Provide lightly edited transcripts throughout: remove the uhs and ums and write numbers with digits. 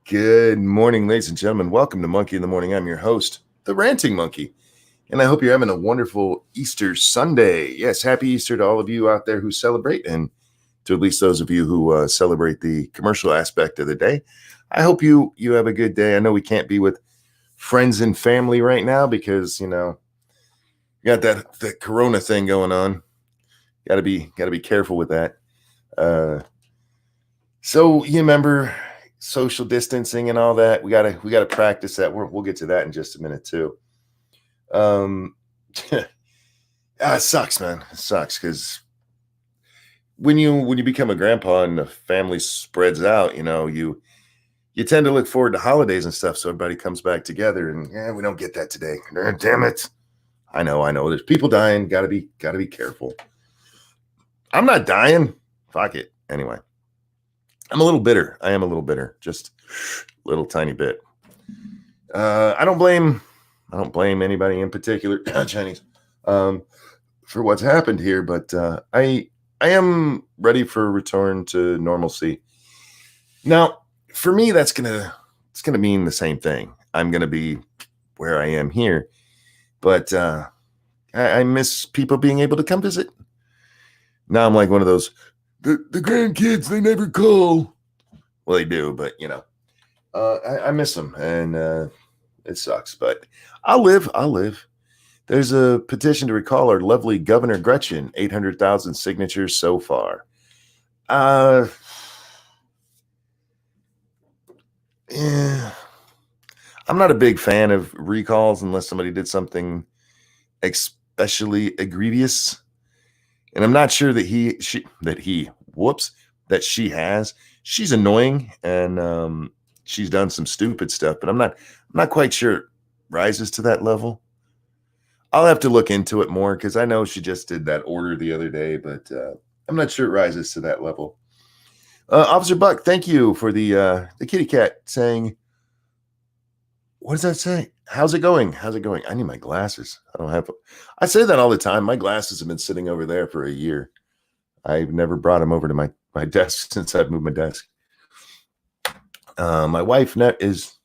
Good morning, ladies and gentlemen. Welcome to Monkey in the Morning. I'm your host, the Ranting Monkey, and I hope you're having a wonderful Easter Sunday. Yes, happy Easter to all of you out there who celebrate, and to at least those of you who celebrate the commercial aspect of the day. I hope you have a good day. I know we can't be with friends and family right now because you got that Corona thing going on. Got to be careful with that. So you remember social distancing and all that. We gotta practice that. We'll get to that in just a minute too. It sucks, man. It sucks because when you become a grandpa and the family spreads out, you tend to look forward to holidays and stuff. So everybody comes back together, and we don't get that today. Damn it! I know. There's people dying. Gotta be careful. I'm not dying. Fuck it. Anyway. I'm a little bitter. I am a little bitter, just a little tiny bit. I don't blame anybody in particular, Chinese, for what's happened here, but I am ready for a return to normalcy. Now, for me, it's gonna mean the same thing. I'm gonna be where I am here, but I miss people being able to come visit. Now I'm like one of those. The grandkids, they never call. Well, they do, but I miss them, and it sucks. But I'll live. There's a petition to recall our lovely Governor Gretchen. 800,000 signatures so far. Yeah. I'm not a big fan of recalls unless somebody did something especially egregious. And I'm not sure that she has. She's annoying, and she's done some stupid stuff, but I'm not quite sure it rises to that level. I'll have to look into it more because I know she just did that order the other day, but I'm not sure it rises to that level. Officer Buck, thank you for the kitty cat saying, what does that say? How's it going? I need my glasses. I say that all the time. My glasses have been sitting over there for a year. I've never brought them over to my desk since I've moved my desk. My wife has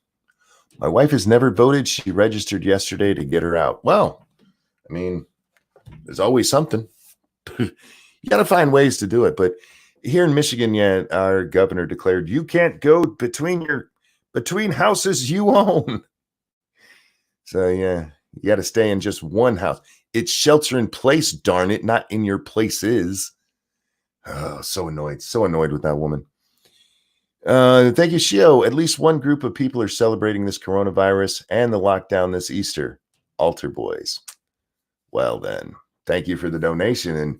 never voted. She registered yesterday to get her out. Well, I mean, there's always something. You got to find ways to do it. But here in Michigan, our governor declared you can't go between houses you own. So you got to stay in just one house. It's shelter in place, darn it, not in your places. Oh, so annoyed with that woman. Thank you, Shio. At least one group of people are celebrating this coronavirus and the lockdown this Easter. Altar boys. Well then, thank you for the donation, and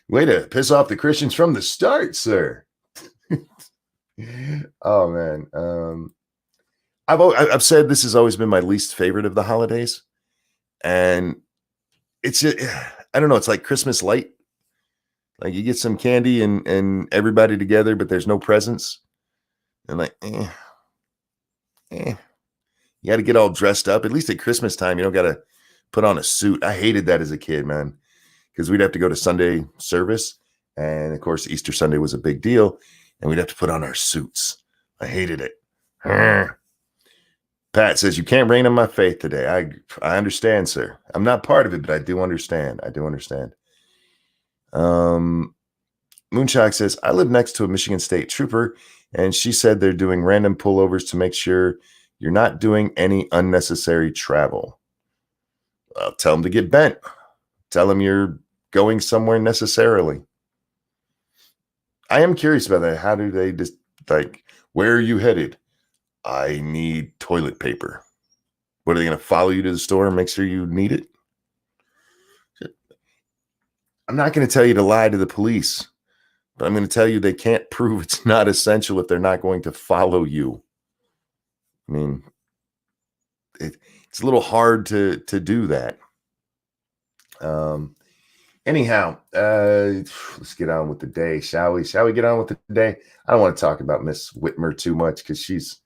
way to piss off the Christians from the start, sir. Oh man. I've said this has always been my least favorite of the holidays, and it's I don't know. It's like Christmas light. Like you get some candy and everybody together, but there's no presents, and like, you got to get all dressed up. At least at Christmas time, you don't got to put on a suit. I hated that as a kid, man, because we'd have to go to Sunday service, and of course Easter Sunday was a big deal, and we'd have to put on our suits. I hated it. Pat says, you can't rain on my faith today. I understand, sir. I'm not part of it, but I do understand. Moonshock says, I live next to a Michigan State trooper, and she said they're doing random pullovers to make sure you're not doing any unnecessary travel. Well, tell them to get bent. Tell them you're going somewhere necessarily. I am curious about that. How do they just, like, where are you headed? I need toilet paper. What, are they going to follow you to the store and make sure you need it? I'm not going to tell you to lie to the police, but I'm going to tell you they can't prove it's not essential if they're not going to follow you. I mean, it's a little hard to do that. Anyhow, let's get on with the day, shall we? Shall we get on with the day? I don't want to talk about Miss Whitmer too much because she's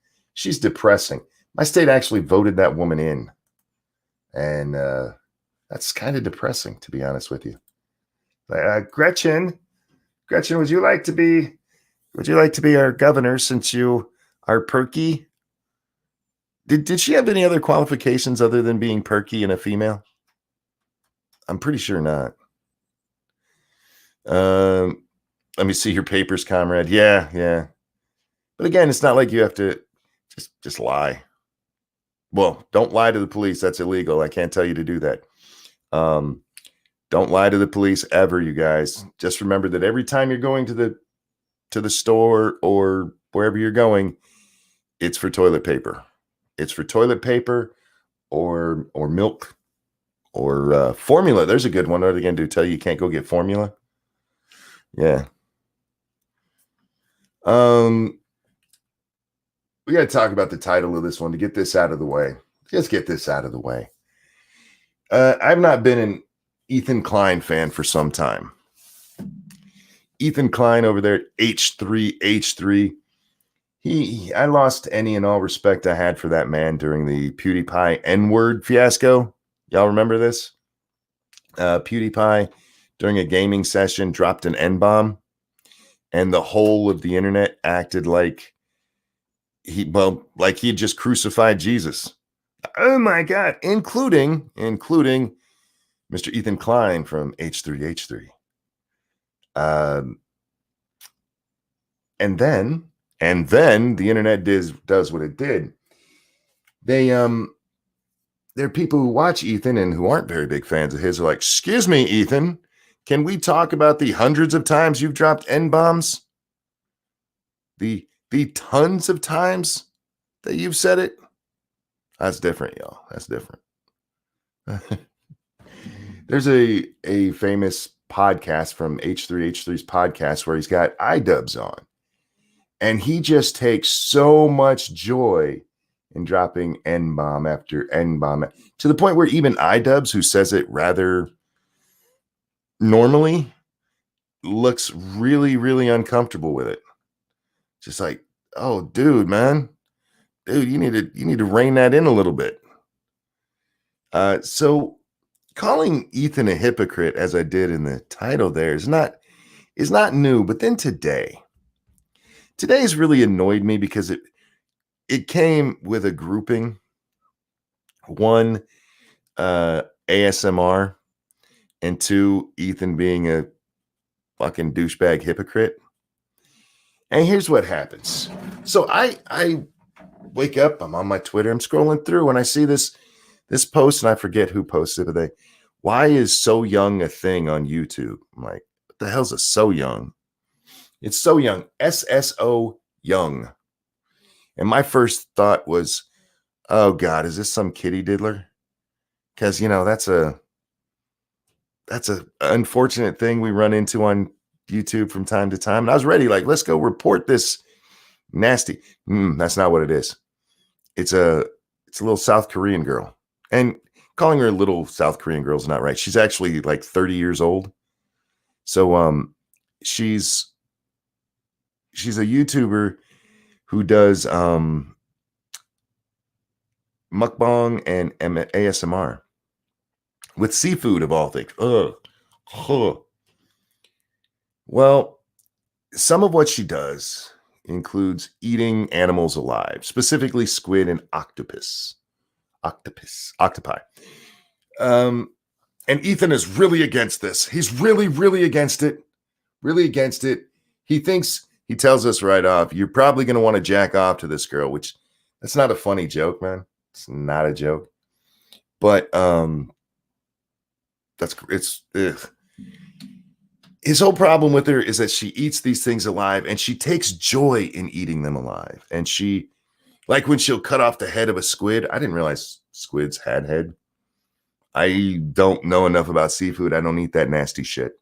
depressing. My state actually voted that woman in, and that's kind of depressing, to be honest with you. Gretchen, would you like to be our governor since you Our perky. Did she have any other qualifications other than being perky and a female? I'm pretty sure not. Let me see your papers, comrade. Yeah, yeah. But again, it's not like you have to just lie. Well, don't lie to the police. That's illegal. I can't tell you to do that. Don't lie to the police ever, you guys. Just remember that every time you're going to the store or wherever you're going, it's for toilet paper. It's for toilet paper or milk or formula. There's a good one. What are they going to do? Tell you can't go get formula? Yeah. We got to talk about the title of this one to get this out of the way. Let's get this out of the way. I've not been an Ethan Klein fan for some time. Ethan Klein over there, H3H3. I lost any and all respect I had for that man during the PewDiePie N-word fiasco. Y'all remember this? PewDiePie, during a gaming session, dropped an N-bomb, and the whole of the internet acted like he had just crucified Jesus. Oh my God, including Mr. Ethan Klein from H3H3. And then the internet does what it did. There are people who watch Ethan and who aren't very big fans of his are like, excuse me, Ethan, can we talk about the hundreds of times you've dropped N-bombs? The tons of times that you've said it? That's different, y'all. That's different. There's a famous podcast from H3H3's podcast where he's got iDubbbz on. And he just takes so much joy in dropping N-bomb after N-bomb to the point where even iDubbbz, who says it rather normally, looks really, really uncomfortable with it. Just like, oh, dude, man. Dude, you need to rein that in a little bit. So calling Ethan a hypocrite, as I did in the title there, is not new. But then today's really annoyed me because it came with a grouping. One, ASMR, and two, Ethan being a fucking douchebag hypocrite. And here's what happens. So I wake up, I'm on my Twitter, I'm scrolling through, and I see this post, and I forget who posted it. Why is So Young a thing on YouTube? I'm like, what the hell's a So Young? It's So Young, SSO Young. And my first thought was, oh God, is this some kitty diddler? Because that's a unfortunate thing we run into on YouTube from time to time. And I was ready, like, let's go report this nasty. That's not what it is. It's a little South Korean girl. And calling her a little South Korean girl is not right. She's actually like 30 years old. So she's a YouTuber who does mukbang and ASMR with seafood of all things. Well, some of what she does includes eating animals alive, specifically squid and octopi. And Ethan is really against this. He's really, really against it. Really against it. He tells us right off, you're probably going to want to jack off to this girl, which that's not a funny joke, man. It's not a joke. But it's ugh. His whole problem with her is that she eats these things alive and she takes joy in eating them alive. And she, like when she'll cut off the head of a squid. I didn't realize squids had head. I don't know enough about seafood. I don't eat that nasty shit.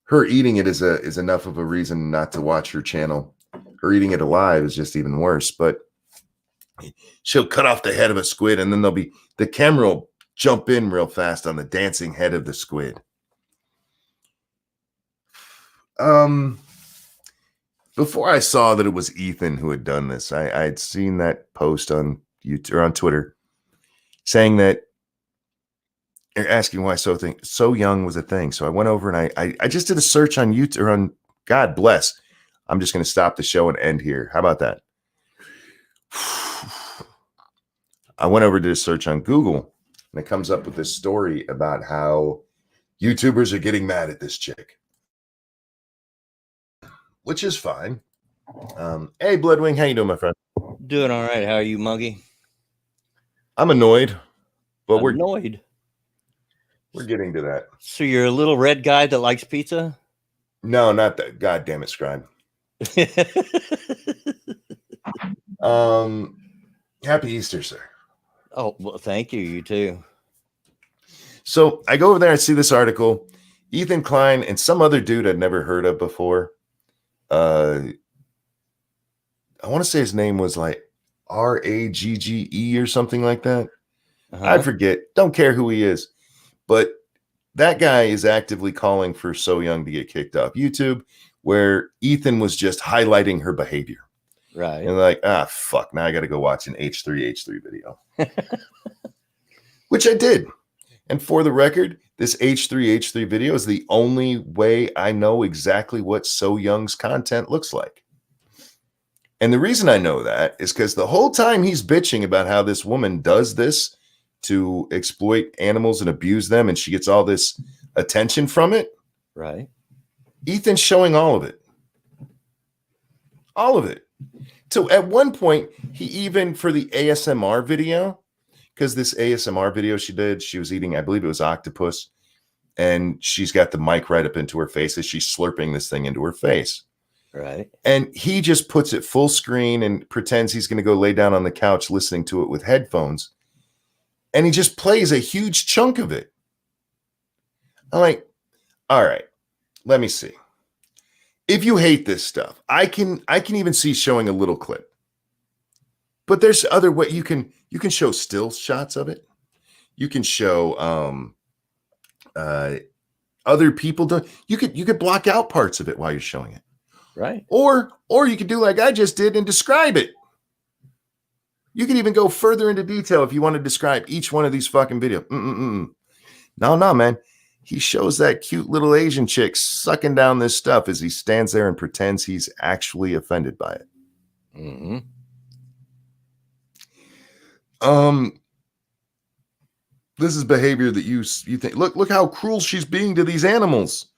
Her eating it is enough of a reason not to watch her channel. Her eating it alive is just even worse. But she'll cut off the head of a squid and then the camera will jump in real fast on the dancing head of the squid. Before I saw that it was Ethan who had done this, I'd seen that post on YouTube or on Twitter saying that you're asking why So Young was a thing. So I went over and I just did a search on YouTube or on God bless I'm just going to stop the show and end here. How about that? I went over to the search on Google, and it comes up with this story about how YouTubers are getting mad at this chick, which is fine. Hey, Bloodwing, how you doing, my friend? Doing all right. How are you, Muggy? I'm annoyed, but Annoyed. we're getting to that. So you're a little red guy that likes pizza? No, not that. God damn it, Scribe. Happy Easter, sir. Oh, well, thank you. You too. So I go over there and see this article. Ethan Klein and some other dude I'd never heard of before. I want to say his name was like Ragge or something like that. I forget. Don't care who he is. But that guy is actively calling for So Young to get kicked off YouTube, where Ethan was just highlighting her behavior. Right. And like, fuck, now I got to go watch an H3 video. Which I did. And for the record, this H3 video is the only way I know exactly what So Young's content looks like. And the reason I know that is because the whole time he's bitching about how this woman does this to exploit animals and abuse them, and she gets all this attention from it. Right. Ethan's showing all of it. All of it. So at one point, he even, for the ASMR video, because this ASMR video she did, she was eating, I believe it was octopus, and she's got the mic right up into her face as she's slurping this thing into her face. Right. And he just puts it full screen and pretends he's going to go lay down on the couch listening to it with headphones. And he just plays a huge chunk of it. I'm like, all right, let me see. If you hate this stuff, I can even see showing a little clip. But there's other way you can show still shots of it. You can show other people do. You could block out parts of it while you're showing it. Right. Or you could do like I just did and describe it. You could even go further into detail if you want to describe each one of these fucking videos. No, man. He shows that cute little Asian chick sucking down this stuff as he stands there and pretends he's actually offended by it. Mm-hmm. This is behavior that you think, look how cruel she's being to these animals.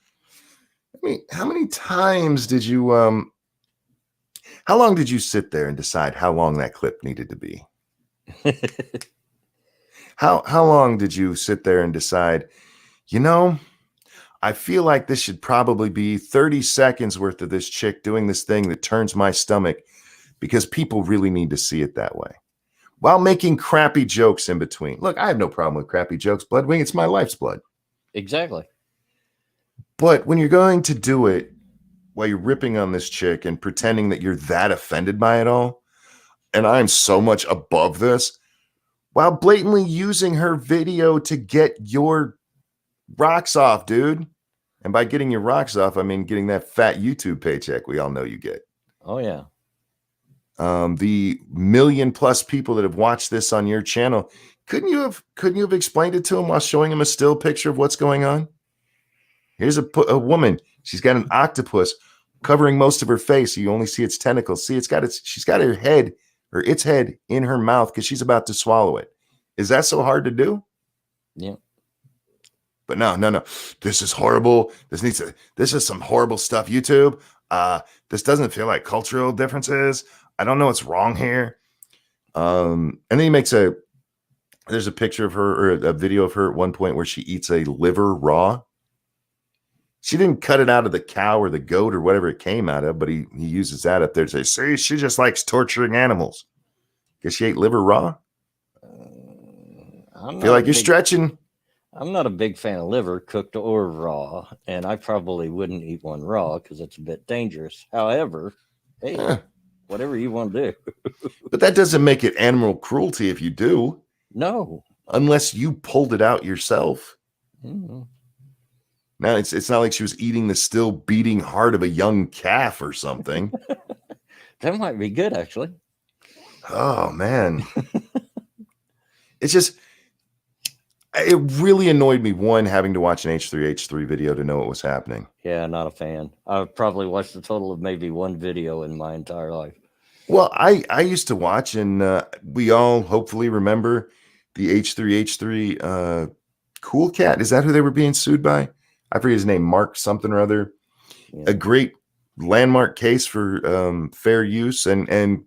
I mean, how many times did you, how long did you sit there and decide how long that clip needed to be? How long did you sit there and decide, I feel like this should probably be 30 seconds worth of this chick doing this thing that turns my stomach because people really need to see it that way. While making crappy jokes in between. Look, I have no problem with crappy jokes, Bloodwing. It's my life's blood. Exactly. But when you're going to do it while you're ripping on this chick and pretending that you're that offended by it all, and I'm so much above this, while blatantly using her video to get your rocks off, dude. And by getting your rocks off, I mean getting that fat YouTube paycheck we all know you get. Oh, yeah. The 1 million+ people that have watched this on your channel, couldn't you have explained it to him while showing him a still picture of what's going on? Here's a woman. She's got an octopus covering most of her face. You only see its tentacles. See, she's got her head or its head in her mouth because she's about to swallow it. Is that so hard to do? Yeah. But no. This is horrible. This is some horrible stuff, YouTube. This doesn't feel like cultural differences. I don't know what's wrong here. And then he makes there's a picture of her or a video of her at one point where she eats a liver raw. She didn't cut it out of the cow or the goat or whatever it came out of, but he uses that up there to say, see, she just likes torturing animals. Because she ate liver raw? I feel like you're stretching. I'm not a big fan of liver, cooked or raw, and I probably wouldn't eat one raw because it's a bit dangerous. However, hey, whatever you want to do. But that doesn't make it animal cruelty if you do. No. Unless you pulled it out yourself. Mm-hmm. Now, it's not like she was eating the still beating heart of a young calf or something. That might be good, actually. Oh, man. It's just, It really annoyed me, one, having to watch an H3H3 video to know what was happening. Yeah, not a fan. I've probably watched a total of maybe one video in my entire life. Well, I used to watch, and we all hopefully remember the H3H3 Cool Cat. Is that who they were being sued by? I forget his name, Mark something or other. Yeah. A great landmark case for fair use, and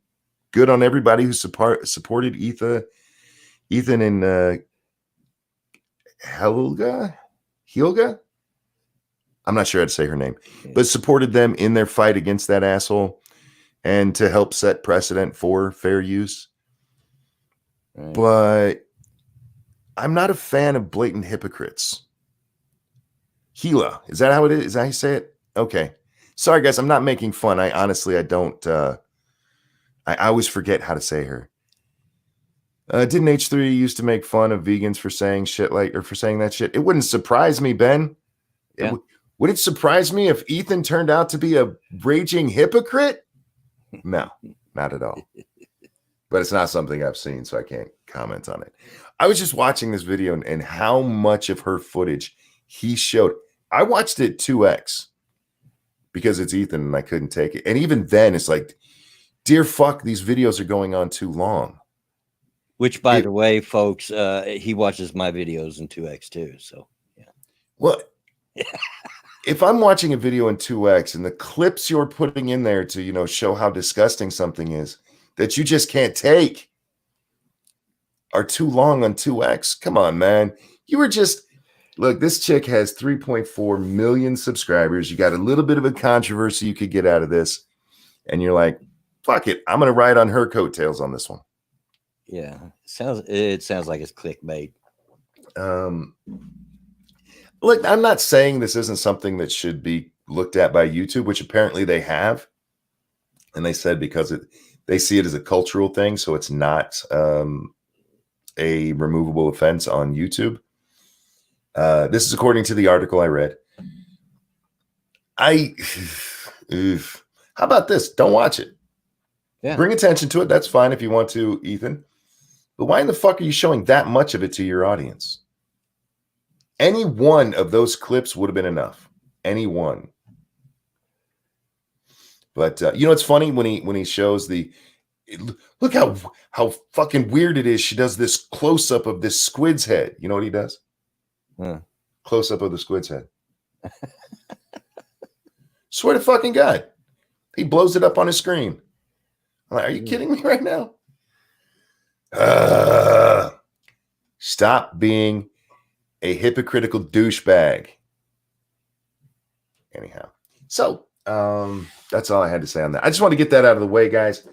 good on everybody who supported Ethan and Helga. I'm not sure how to say her name, but supported them in their fight against that asshole and to help set precedent for fair use. Right. But I'm not a fan of blatant hypocrites. Gila, is that how it is? Is that how you say it? Okay. Sorry, guys, I'm not making fun. I don't. I always forget how to say her. Didn't H3 used to make fun of vegans for saying shit for saying that shit? It wouldn't surprise me, Ben. Yeah. Would it surprise me if Ethan turned out to be a raging hypocrite? No, not at all. But it's not something I've seen, so I can't comment on it. I was just watching this video and how much of her footage he showed. I watched it 2x because it's Ethan and I couldn't take it. And even then, it's like, dear fuck, these videos are going on too long. Which, by the way, folks, he watches my videos in 2x too. So, yeah. Well, if I'm watching a video in 2x and the clips you're putting in there to, show how disgusting something is that you just can't take are too long on 2x, come on, man. You were just, look, this chick has 3.4 million subscribers. You got a little bit of a controversy you could get out of this. And you're like, fuck it. I'm going to ride on her coattails on this one. Yeah. It sounds like it's clickbait. Look, I'm not saying this isn't something that should be looked at by YouTube, which apparently they have. And they said because they see it as a cultural thing, so it's not a removable offense on YouTube. This is according to the article I read. How about this? Don't watch it. Yeah. Bring attention to it. That's fine if you want to, Ethan. But why in the fuck are you showing that much of it to your audience? Any one of those clips would have been enough. Any one. But it's funny when he shows look how fucking weird it is. She does this close up of this squid's head. You know what he does? Close up of the squid's head. Swear to fucking God, he blows it up on his screen. I'm like, are you kidding me right now? Stop being a hypocritical douchebag. Anyhow, so that's all I had to say on that. I just want to get that out of the way, guys.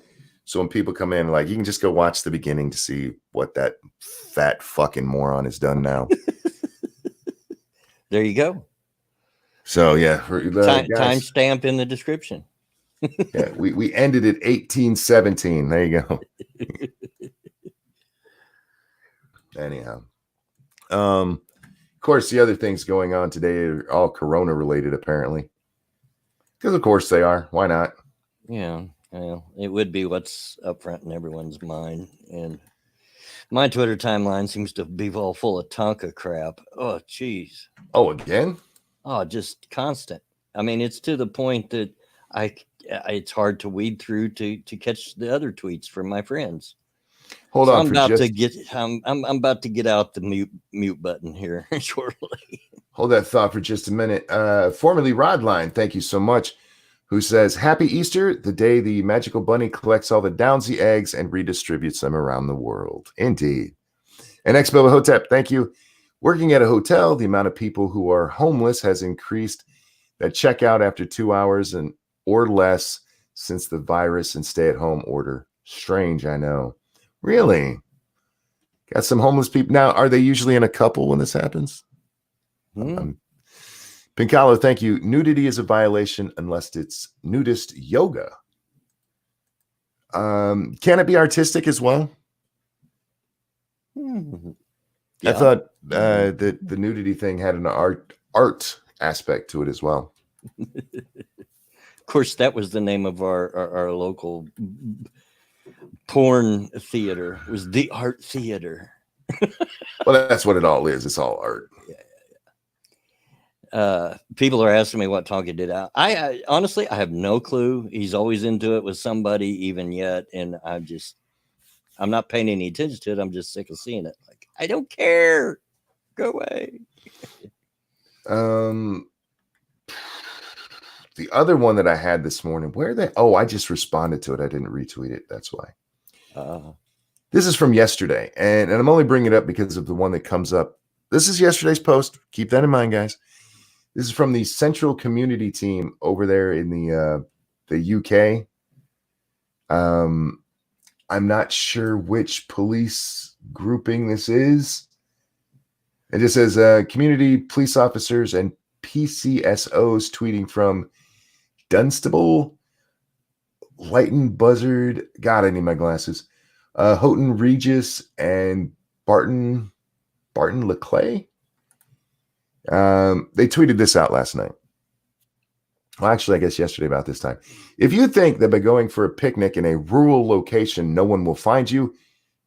So when people come in, you can just go watch the beginning to see what that fat fucking moron has done now. There you go. So yeah, timestamp in the description. Yeah, we ended at 1817. There you go. Anyhow, of course, the other things going on today are all Corona related, apparently. Because of course they are. Why not? Yeah, well, it would be what's up front in everyone's mind. And my Twitter timeline seems to be all full of Tonka crap. Oh, geez. Oh, again? Oh, just constant. I mean, it's to the point that it's hard to weed through to catch the other tweets from my friends. Hold on. I'm about to get out the mute button here shortly. Hold that thought for just a minute. Formerly Rodline, thank you so much. Who says, Happy Easter, the day the magical bunny collects all the Downsy eggs and redistributes them around the world. Indeed. And Expo Hotep, thank you. Working at a hotel, the amount of people who are homeless has increased that check out after 2 hours or less since the virus and stay-at-home order. Strange, I know. Really? Got some homeless people. Now, are they usually in a couple when this happens? Pincalo, thank you. Nudity is a violation unless it's nudist yoga. Can it be artistic as well? Yeah. I thought that the nudity thing had an art aspect to it as well. Of course, that was the name of our local porn theater. It was the Art Theater. Well, that's what it all is. It's all art. People are asking me what Tonka did. I honestly, I have no clue. He's always into it with somebody, even yet, and I'm not paying any attention to it. I'm just sick of seeing it. Like, I don't care. Go away. The other one that I had this morning, I just responded to it. I didn't retweet it. That's why. This is from yesterday, and I'm only bringing it up because of the one that comes up. This is yesterday's post. Keep that in mind, guys. This is from the Central Community Team over there in the UK. I'm not sure which police grouping this is. It just says community police officers and PCSOs tweeting from Dunstable, Leighton Buzzard. God, I need my glasses. Houghton Regis and Barton Leclay. They tweeted this out last night. Well, actually, I guess yesterday about this time. If you think that by going for a picnic in a rural location, no one will find you,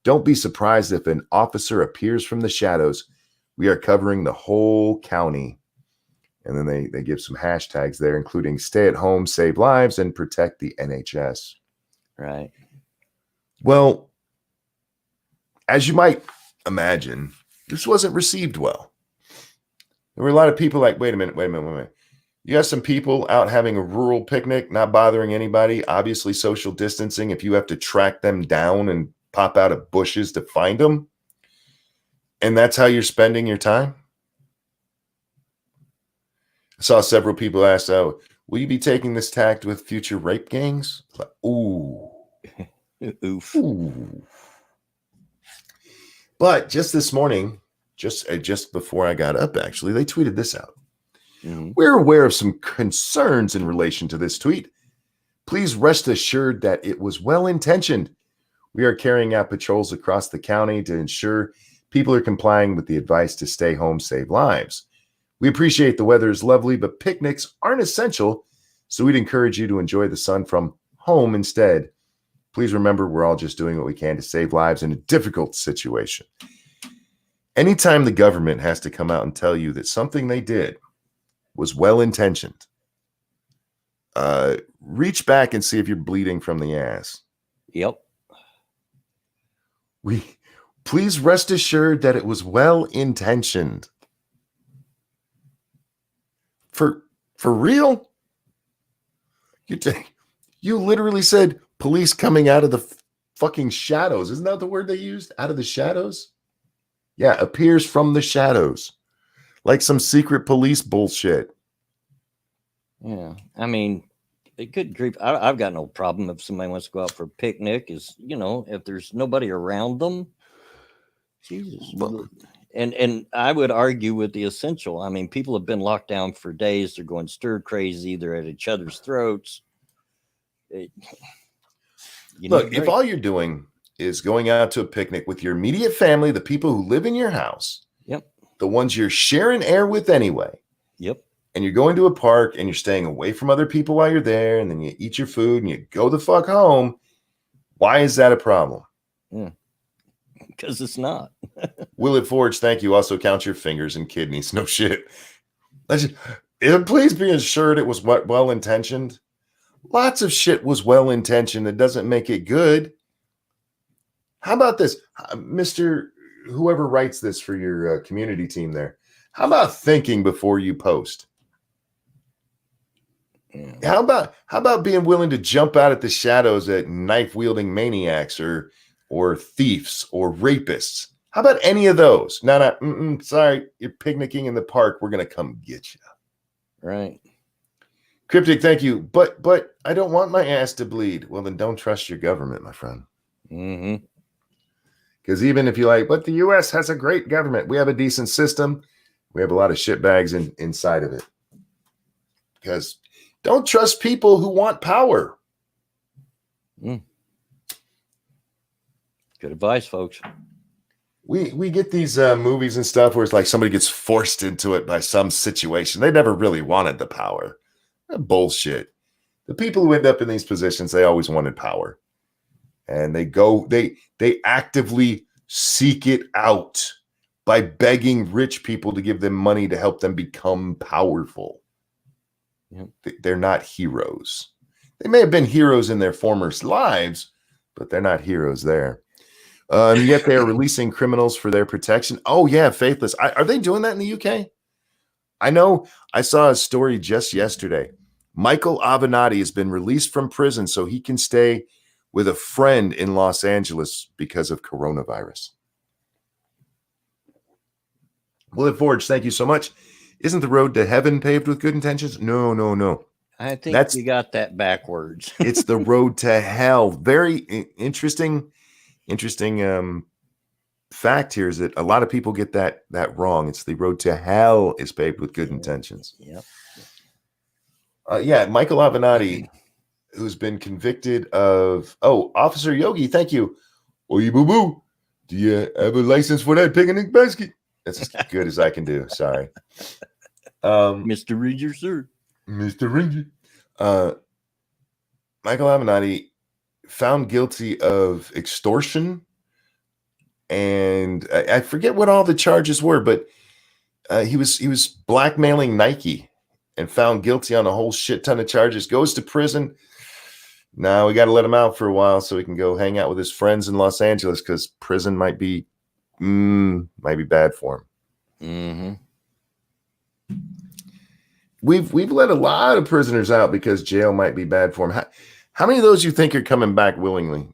don't be surprised if an officer appears from the shadows. We are covering the whole county. And then they give some hashtags there, including stay at home, save lives, and protect the NHS. Right. Well, as you might imagine, this wasn't received well. There were a lot of people like, wait a minute. You have some people out having a rural picnic, not bothering anybody, obviously social distancing. If you have to track them down and pop out of bushes to find them, and that's how you're spending your time. I saw several people ask, will you be taking this tact with future rape gangs? Like, ooh. Oof. Ooh. But just this morning, just before I got up, actually, they tweeted this out. Mm-hmm. We're aware of some concerns in relation to this tweet. Please rest assured that it was well-intentioned. We are carrying out patrols across the county to ensure people are complying with the advice to stay home, save lives. We appreciate the weather is lovely, but picnics aren't essential, so we'd encourage you to enjoy the sun from home instead. Please remember, we're all just doing what we can to save lives in a difficult situation. Anytime the government has to come out and tell you that something they did was well-intentioned, reach back and see if you're bleeding from the ass. Yep. Please rest assured that it was well-intentioned. For real? You literally said police coming out of the fucking shadows. Isn't that the word they used? Out of the shadows? Yeah, appears from the shadows. Like some secret police bullshit. Yeah, I mean, good grief. I've got no problem if somebody wants to go out for a picnic. If there's nobody around them. Jesus. And I would argue with the essential. I mean, people have been locked down for days. They're going stir crazy. They're at each other's throats. Look, if all you're doing is going out to a picnic with your immediate family, the people who live in your house, yep, the ones you're sharing air with anyway, yep, and you're going to a park and you're staying away from other people while you're there, and then you eat your food and you go the fuck home, why is that a problem? Yeah. Because it's not. Willett Forge, thank you. Also count your fingers and kidneys. No shit. Please be assured it was well-intentioned. Lots of shit was well-intentioned. That doesn't make it good. How about this, Mr. Whoever writes this for your community team there? How about thinking before you post? Yeah. How about being willing to jump out at the shadows at knife-wielding maniacs or thieves or rapists? How about any of those? No, sorry, you're picnicking in the park. We're going to come get you. Right. Cryptic, thank you. But I don't want my ass to bleed. Well, then don't trust your government, my friend. Mm-hmm. Because even if you like, but the U.S. has a great government. We have a decent system. We have a lot of shitbags inside of it. Because don't trust people who want power. Mm. Good advice, folks. We get these movies and stuff where it's like somebody gets forced into it by some situation. They never really wanted the power. Bullshit. The people who end up in these positions, they always wanted power. And they actively seek it out by begging rich people to give them money to help them become powerful. Yep. They're not heroes. They may have been heroes in their former lives, but they're not heroes there. And yet they are releasing criminals for their protection. Oh, yeah, faithless. Are they doing that in the UK? I know I saw a story just yesterday. Michael Avenatti has been released from prison so he can stay with a friend in Los Angeles because of coronavirus. Willet Forge, thank you so much. Isn't the road to heaven paved with good intentions? No. I think you got that backwards. It's the road to hell. Very interesting fact here is that a lot of people get that wrong. It's the road to hell is paved with good intentions. Yep. Yeah, Michael Avenatti, who's been convicted of Officer Yogi, thank you. Oye boo boo, do you have a license for that picnic basket? That's as good as I can do. Sorry. Mr. Ranger, sir. Mr. Ranger. Michael Avenatti found guilty of extortion, and I forget what all the charges were, but he was blackmailing Nike and found guilty on a whole shit ton of charges. Goes to prison. Now we got to let him out for a while so he can go hang out with his friends in Los Angeles because prison might be bad for him. Mm-hmm. We've let a lot of prisoners out because jail might be bad for them. How many of those you think are coming back willingly?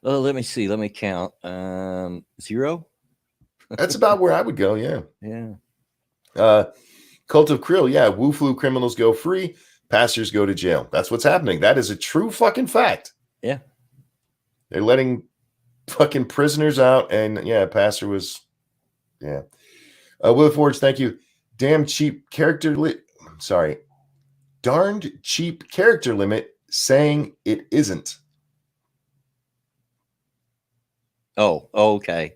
Oh, let me see. Let me count. 0. That's about where I would go. Yeah. Yeah. Cult of Krill. Yeah. Wu Flu criminals go free. Pastors go to jail. That's what's happening. That is a true fucking fact. Yeah. They're letting fucking prisoners out. And yeah, pastor was, yeah. Will Forge, thank you. Darned cheap character limit saying it isn't. Oh, okay.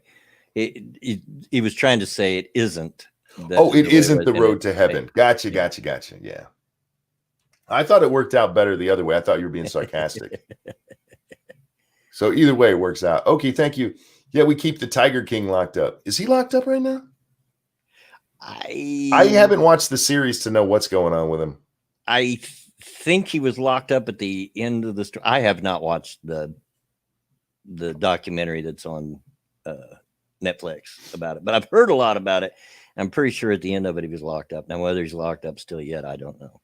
He was trying to say it isn't. It isn't the road to heaven. Gotcha. Yeah. I thought it worked out better the other way. I thought you were being sarcastic. So either way, it works out. Okay, thank you. Yeah, we keep the Tiger King locked up. Is he locked up right now? I haven't watched the series to know what's going on with him. I think he was locked up at the end of the story. I have not watched the documentary that's on Netflix about it, but I've heard a lot about it. I'm pretty sure at the end of it, he was locked up. Now, whether he's locked up still yet, I don't know.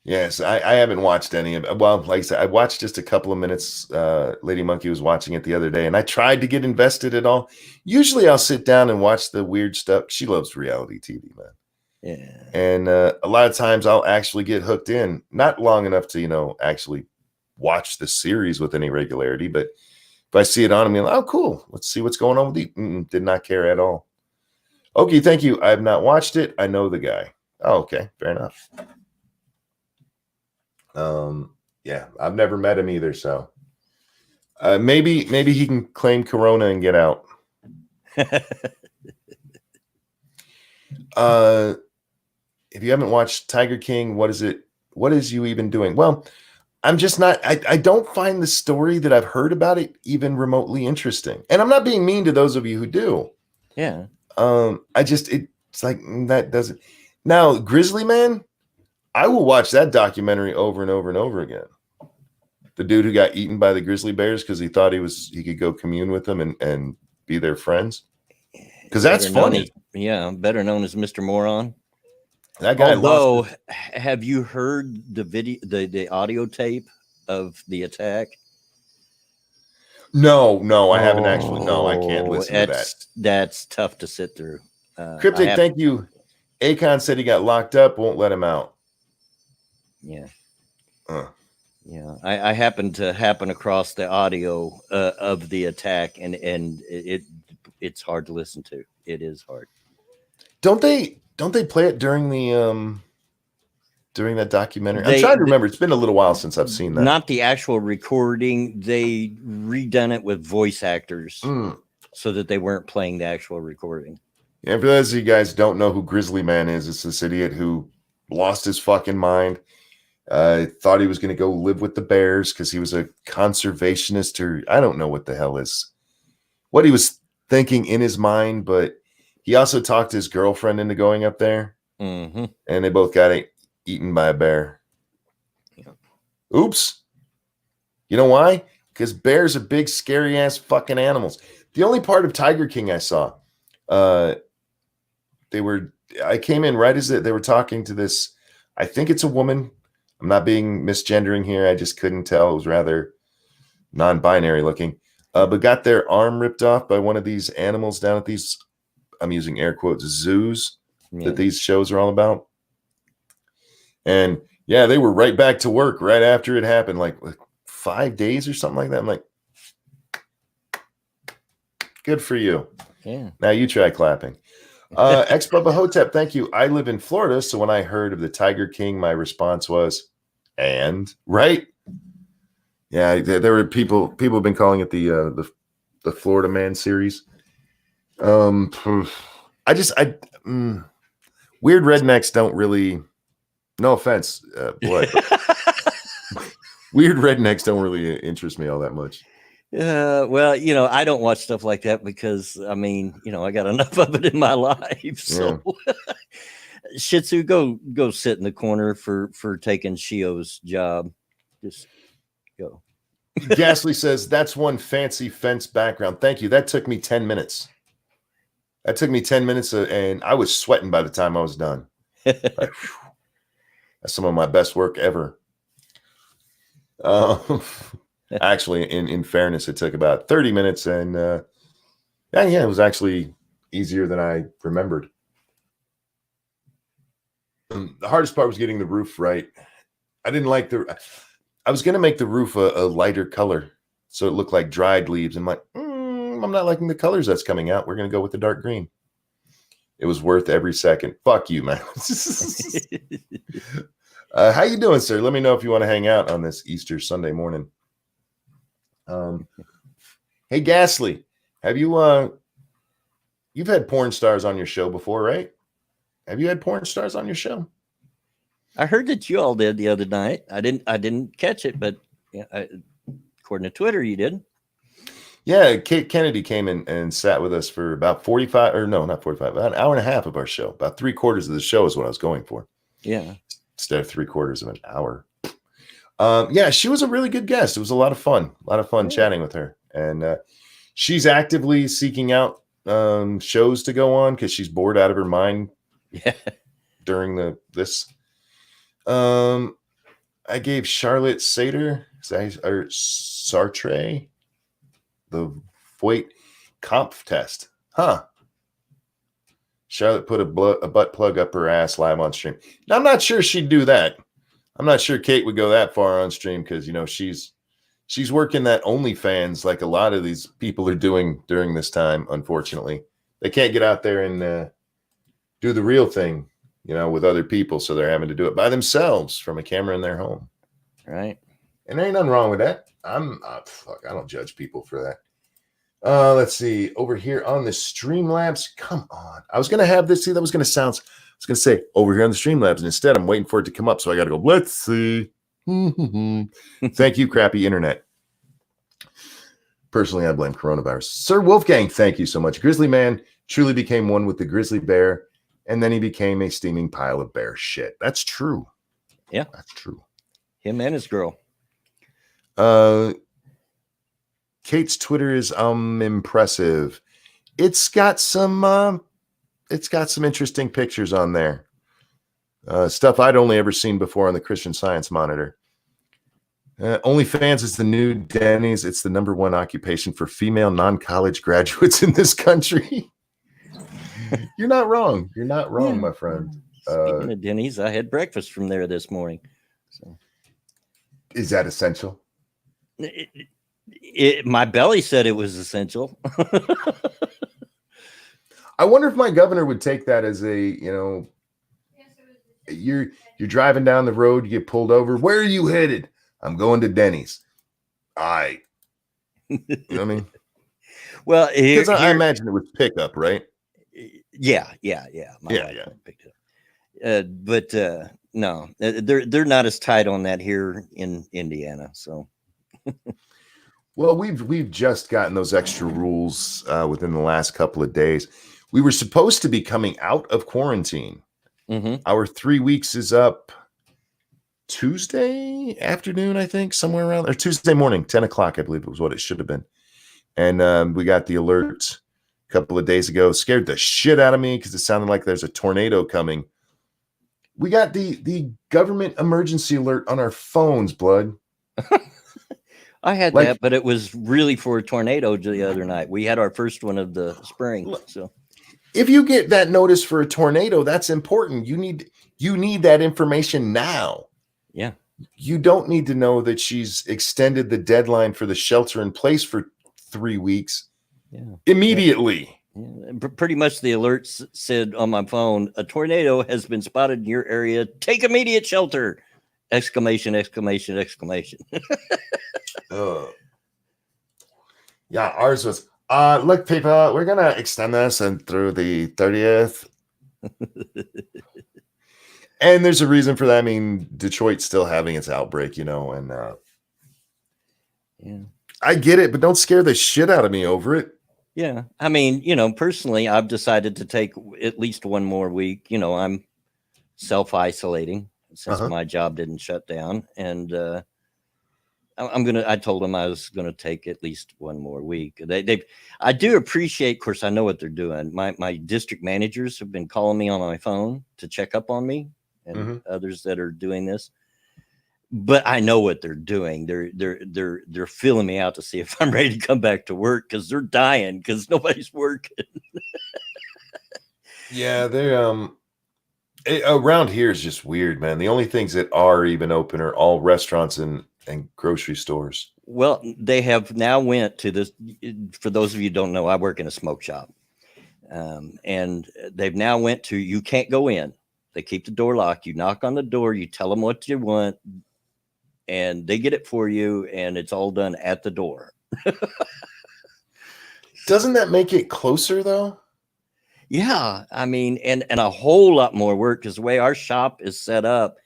Yes, I haven't watched any of it. Well, like I said, I watched just a couple of minutes. Lady Monkey was watching it the other day, and I tried to get invested at all. Usually I'll sit down and watch the weird stuff. She loves reality TV, man. Yeah. And a lot of times I'll actually get hooked in, not long enough to, actually watch the series with any regularity, but if I see it on, I'm like, oh, cool. Let's see what's going on with you. Did not care at all. Okay, thank you. I have not watched it. I know the guy. Oh, okay. Fair enough. Yeah, I've never met him either. So maybe he can claim Corona and get out. If you haven't watched Tiger King, what is you even doing? Well, I'm just not, I don't find the story that I've heard about it even remotely interesting. And I'm not being mean to those of you who do. Yeah. It's like that doesn't. Now, Grizzly Man, I will watch that documentary over and over and over again. The dude who got eaten by the grizzly bears because he thought he could go commune with them and be their friends. Because that's funny. Better known as Mr. Moron. That guy. Although, have you heard the video, the audio tape of the attack? No, I haven't actually. No, I can't listen to that. That's tough to sit through. Cryptic, thank you. Akon said he got locked up, won't let him out. Yeah. Yeah. I happened to happen across the audio of the attack, and it's hard to listen to. It is hard. Don't they play it during the during that documentary? I'm trying to remember. It's been a little while since I've seen that. Not the actual recording. They redone it with voice actors so that they weren't playing the actual recording. Yeah, for those of you guys who don't know who Grizzly Man is, it's this idiot who lost his fucking mind Thought he was going to go live with the bears because he was a conservationist, or I don't know what the hell is what he was thinking in his mind, but he also talked his girlfriend into going up there, Mm-hmm. and they both got eaten by a bear. Yeah. Oops. You know why? Because bears are big, scary ass fucking animals. The only part of Tiger King I saw, I came in right as they were talking to this. I think it's a woman. I'm not being misgendering here. I just couldn't tell. It was rather non-binary looking. But got their arm ripped off by one of these animals down at these, I'm using air quotes, zoos that these shows are all about. And yeah, they were right back to work right after it happened, like 5 days or something like that. I'm like, good for you. Yeah. Now you try clapping. Ex-Bubba Hotep, thank you. I live in Florida, so when I heard of the Tiger King, my response was, and right? Yeah, there were people have been calling it the Florida Man series. Weird rednecks don't really, no offense, blood, weird rednecks don't really interest me all that much. Well, I don't watch stuff like that because I got enough of it in my life. So Shih Tzu, go sit in the corner for taking Shio's job. Just go. Ghastly says that's one fancy fence background. Thank you. That took me 10 minutes. That's and I was sweating by the time I was done. Like, that's some of my best work ever. Actually, in fairness, it took about 30 minutes, and it was actually easier than I remembered. The hardest part was getting the roof right. I didn't like I was going to make the roof a lighter color, so it looked like dried leaves. I'm like, I'm not liking the colors that's coming out. We're going to go with the dark green. It was worth every second. Fuck you, man. How you doing, sir? Let me know if you want to hang out on this Easter Sunday morning. Hey, Ghastly, have you you've had porn stars on your show before, right? Have you had porn stars on your show? I heard that you all did the other night. I didn't catch it, but according to Twitter, you did. Yeah, Kate Kennedy came in and sat with us for about 45, or no, not 45, about an hour and a half of our show. About 3/4 of the show is what I was going for. Yeah. Instead of 3/4 of an hour. Yeah, she was a really good guest. It was a lot of fun. Chatting with her. And she's actively seeking out shows to go on because she's bored out of her mind during this. I gave Charlotte Sater or Sartre the Voight Kampf test. Huh. Charlotte put a butt plug up her ass live on stream. Now, I'm not sure she'd do that. I'm not sure Kate would go that far on stream because, she's working that OnlyFans like a lot of these people are doing during this time, unfortunately. They can't get out there and do the real thing, with other people. So they're having to do it by themselves from a camera in their home. Right. And there ain't nothing wrong with that. I don't judge people for that. Let's see over here on the Streamlabs. Come on. I was going to have this. See, that was going to sound, I was going to say over here on the Streamlabs. And instead I'm waiting for it to come up. So I got to go, let's see. Thank you, crappy internet. Personally, I blame coronavirus. Sir Wolfgang, thank you so much. Grizzly Man truly became one with the grizzly bear. And then he became a steaming pile of bear shit. That's true. Yeah. That's true. Him and his girl. Kate's Twitter is impressive. It's got some interesting pictures on there. Stuff I'd only ever seen before on the Christian Science Monitor. OnlyFans is the new Denny's. It's the #1 occupation for female non-college graduates in this country. You're not wrong. You're not wrong, my friend. Speaking of Denny's, I had breakfast from there this morning. So, is that essential? My belly said it was essential. I wonder if my governor would take that as a, you're driving down the road, you get pulled over. Where are you headed? I'm going to Denny's. You know what I mean? Well, because I imagine it was pickup, right? Yeah. Yeah. Picked it up. But no, they're not as tight on that here in Indiana. So Well, we've just gotten those extra rules within the last couple of days. We were supposed to be coming out of quarantine. Our 3 weeks is up Tuesday afternoon, I think, somewhere around there. Tuesday morning, 10 o'clock, I believe it was what it should have been. And we got the alert a couple of days ago. Scared the shit out of me because it sounded like there's a tornado coming. We got the government emergency alert on our phones, blood. I had Like- that, but it was really for a tornado the other night. We had our first one of the spring. So If you get that notice for a tornado, that's important. You need that information now. yeah, You don't need to know that she's extended the deadline for the shelter in place for 3 weeks immediately. Yeah. Pretty much the alerts said on my phone, a tornado has been spotted in your area. Take immediate shelter! Exclamation, exclamation, exclamation. Yeah, ours was, look, people, we're going to extend this and through the 30th. And there's a reason for that. I mean, Detroit's still having its outbreak, and Yeah. I get it, but don't scare the shit out of me over it. Yeah. I mean, personally, I've decided to take at least one more week. I'm self-isolating since my job didn't shut down. And I told them I was going to take at least one more week. I do appreciate, of course, I know what they're doing. My district managers have been calling me on my phone to check up on me and others that are doing this. But I know what they're doing. They're filling me out to see if I'm ready to come back to work because they're dying because nobody's working. Yeah, they're around here is just weird, man. The only things that are even open are all restaurants and grocery stores. Well, they have now went to this. For those of you who don't know, I work in a smoke shop, and they've now went to you can't go in. They keep the door locked. You knock on the door. You tell them what you want, and they get it for you, and it's all done at the door. Doesn't that make it closer though? Yeah, I mean, and a whole lot more work because the way our shop is set up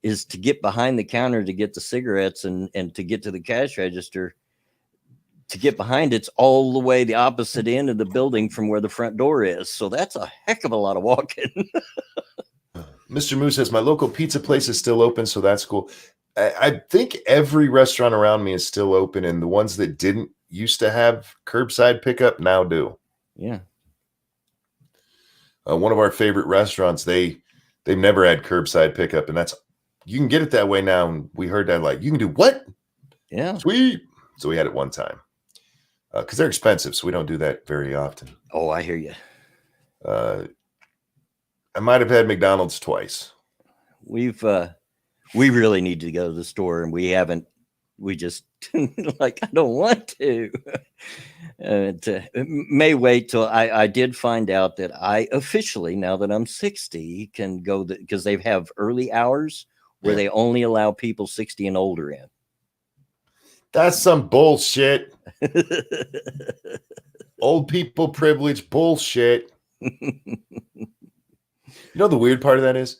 is to get behind the counter to get the cigarettes and to get to the cash register. To get behind it's all the way the opposite end of the building from where the front door is. So that's a heck of a lot of walking. Mr. Moose says my local pizza place is still open, so that's cool. I think every restaurant around me is still open, and the ones that didn't used to have curbside pickup now do. Yeah. One of our favorite restaurants, they've never had curbside pickup, and that's you can get it that way now. And we heard that like you can do what? Yeah. Sweet. So we had it one time because they're expensive, so we don't do that very often. Oh, I hear you. I might have had McDonald's twice. We really need to go to the store, and we haven't. We just like I don't want to. May wait till I did find out that I officially, now that I'm 60, can go because they have early hours where they only allow people 60 and older in. That's some bullshit. Old people privilege bullshit. You know the weird part of that is?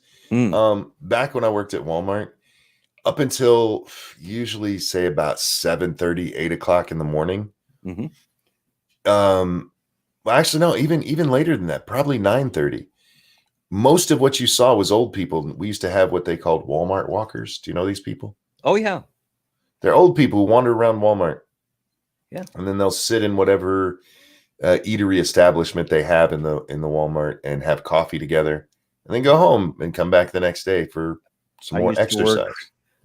Back when I worked at Walmart, up until usually say about 7:30, 8 o'clock in the morning. Well, actually, no, even later than that, probably 9:30. Most of what you saw was old people. We used to have what they called Walmart walkers. Do you know these people? Oh, yeah. They're old people who wander around Walmart. Yeah. And then they'll sit in whatever eatery establishment they have in the Walmart and have coffee together and then go home and come back the next day for some more exercise.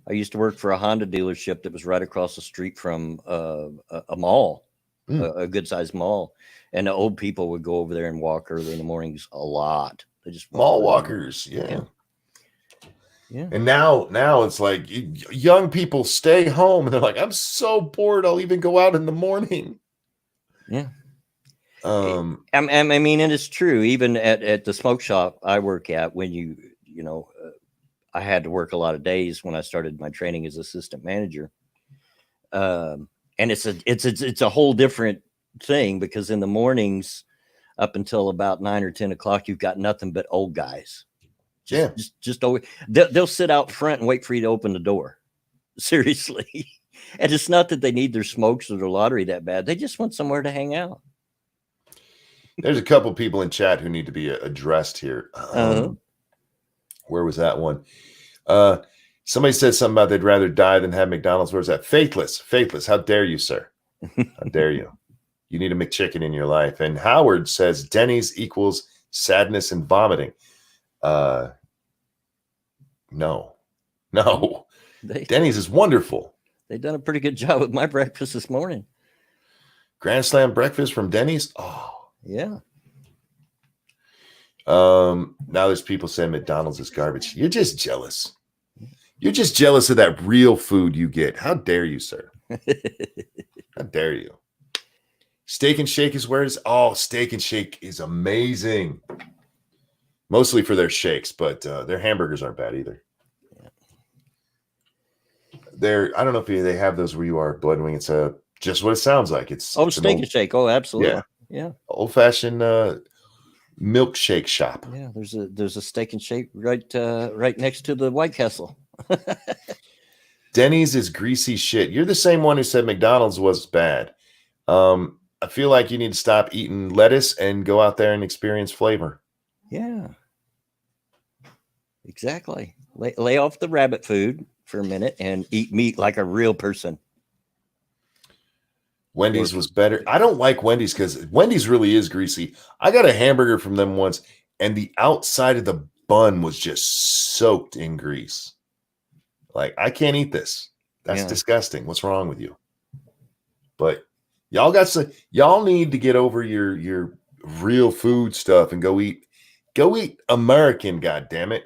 I used to work for a Honda dealership that was right across the street from a mall, a good sized mall. And the old people would go over there and walk early in the mornings a lot. They just mall walkers. Yeah. Yeah. And now it's like young people stay home and they're like, I'm so bored. I'll even go out in the morning. Yeah. I mean, and it's true. Even at the smoke shop I work at, when I had to work a lot of days when I started my training as assistant manager. And it's a whole different thing because in the mornings up until about 9 or 10 o'clock, you've got nothing but old guys. Just always they'll sit out front and wait for you to open the door. Seriously. And it's not that they need their smokes or their lottery that bad. They just want somewhere to hang out. There's a couple people in chat who need to be addressed here. Where was that one? Somebody said something about they'd rather die than have McDonald's. Where's that? Faithless. How dare you, sir? How dare you? You need a McChicken in your life. And Howard says Denny's equals sadness and vomiting. No. Denny's is wonderful. They've done a pretty good job with my breakfast this morning. Grand Slam breakfast from Denny's. Oh, yeah. Now there's people saying McDonald's is garbage. You're just jealous. You're just jealous of that real food you get. How dare you, sir? How dare you? Steak and Shake is where it's. Oh, Steak and Shake is amazing. Mostly for their shakes, but their hamburgers aren't bad either. I don't know if they have those where you are, Bloodwing. It's just what it sounds like. It's Steak and Shake. Oh, absolutely. Yeah. Old-fashioned milkshake shop. Yeah, there's a Steak and Shake right next to the White Castle. Denny's is greasy shit. You're the same one who said McDonald's was bad. I feel like you need to stop eating lettuce and go out there and experience flavor. Yeah, exactly. Lay off the rabbit food for a minute and eat meat like a real person. Wendy's was better. I don't like Wendy's because Wendy's really is greasy. I got a hamburger from them once, and the outside of the bun was just soaked in grease. Like, I can't eat this. That's disgusting. What's wrong with you? But y'all need to get over your real food stuff and go eat American, goddammit.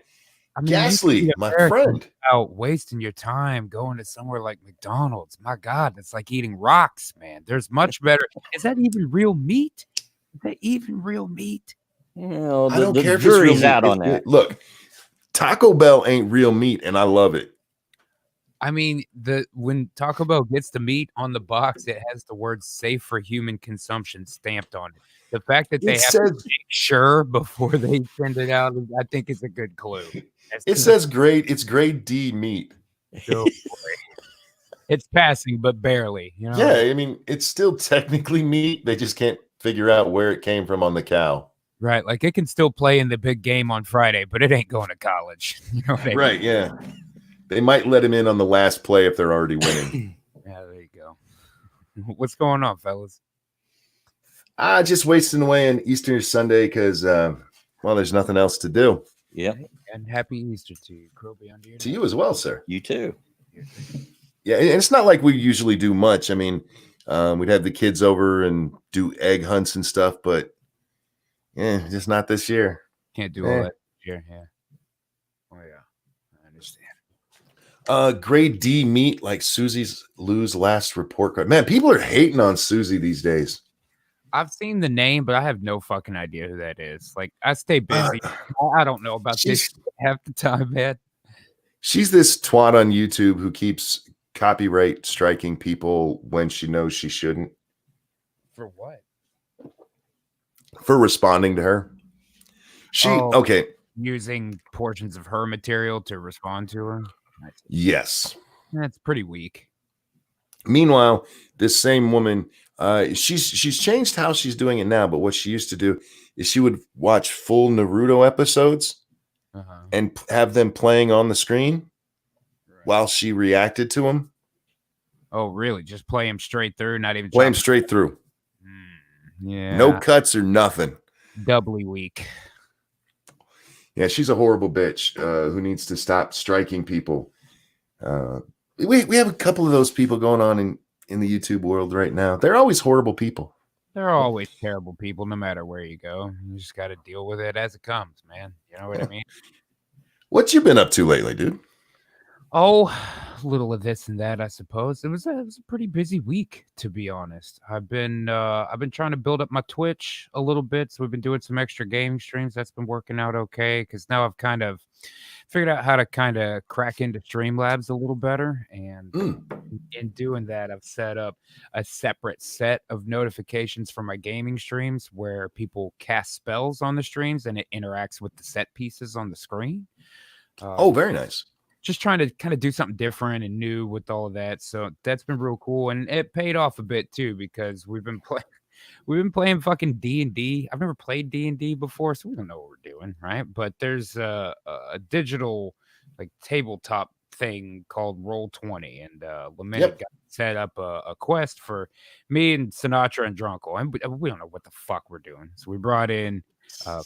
I mean, Ghastly, my friend. Out wasting your time going to somewhere like McDonald's. My God, it's like eating rocks, man. There's much better. Is that even real meat? Is that even real meat? Well, I don't care if jury's it's out on that. Look, Taco Bell ain't real meat, and I love it. I mean, when Taco Bell gets the meat on the box, it has the word "safe for human consumption" stamped on it. The fact that they have to make sure before they send it out, I think, is a good clue. It says it's grade D meat. Oh, it's passing, but barely. You know? Yeah, I mean, it's still technically meat. They just can't figure out where it came from on the cow. Right, like it can still play in the big game on Friday, but it ain't going to college. You know what I mean? Right, yeah. They might let him in on the last play if they're already winning. Yeah, there you go. What's going on, fellas? Just wasting away on Easter Sunday because, there's nothing else to do. Yeah. And happy Easter to you, Kroby. To you as well, sir. You too. Yeah, and it's not like we usually do much. I mean, we'd have the kids over and do egg hunts and stuff, but just not this year. Can't do all that this year. Yeah. Oh yeah, I understand. Grade D meat like Susie's lose last report card. Man, people are hating on Susie these days. I've seen the name, but I have no fucking idea who that is. Like, I stay busy. I don't know about this half the time, man. She's this twat on YouTube who keeps copyright striking people when she knows she shouldn't. For what? For responding to her. Using portions of her material to respond to her? Yes. That's pretty weak. Meanwhile, this same woman, she's changed how she's doing it now, but what she used to do is she would watch full Naruto episodes and have them playing on the screen while she reacted to them. Oh, really? Just play them straight through, not even play them straight through. Yeah. No cuts or nothing. Doubly weak. Yeah, she's a horrible bitch who needs to stop striking people. We have a couple of those people going on in the YouTube world right now. They're always horrible people. They're always terrible people, no matter where you go. You just got to deal with it as it comes, man. You know what I mean? What you been up to lately, dude? Oh, a little of this and that, I suppose. It was a pretty busy week, to be honest. I've been trying to build up my Twitch a little bit, so we've been doing some extra gaming streams. That's been working out okay because now I've kind of figured out how to kind of crack into Streamlabs a little better, and in doing that, I've set up a separate set of notifications for my gaming streams where people cast spells on the streams and it interacts with the set pieces on the screen. Oh, very nice. Just trying to kind of do something different and new with all of that. So that's been real cool. And it paid off a bit too, because we've been playing fucking D&D. I've never played D&D before, so we don't know what we're doing, right? But there's a digital like tabletop thing called Roll20, and Lament got set up a quest for me and Sinatra and Drunkle, and we don't know what the fuck we're doing. So we brought in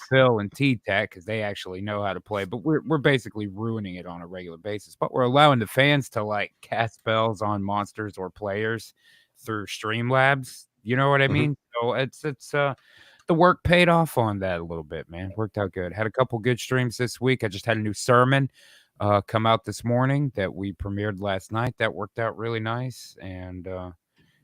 Phil and T-Tech because they actually know how to play, but we're basically ruining it on a regular basis. But we're allowing the fans to like cast spells on monsters or players through Streamlabs. You know what I mean? So it's the work paid off on that a little bit, man. Worked out good. Had a couple good streams this week. I just had a new sermon come out this morning that we premiered last night. That worked out really nice. And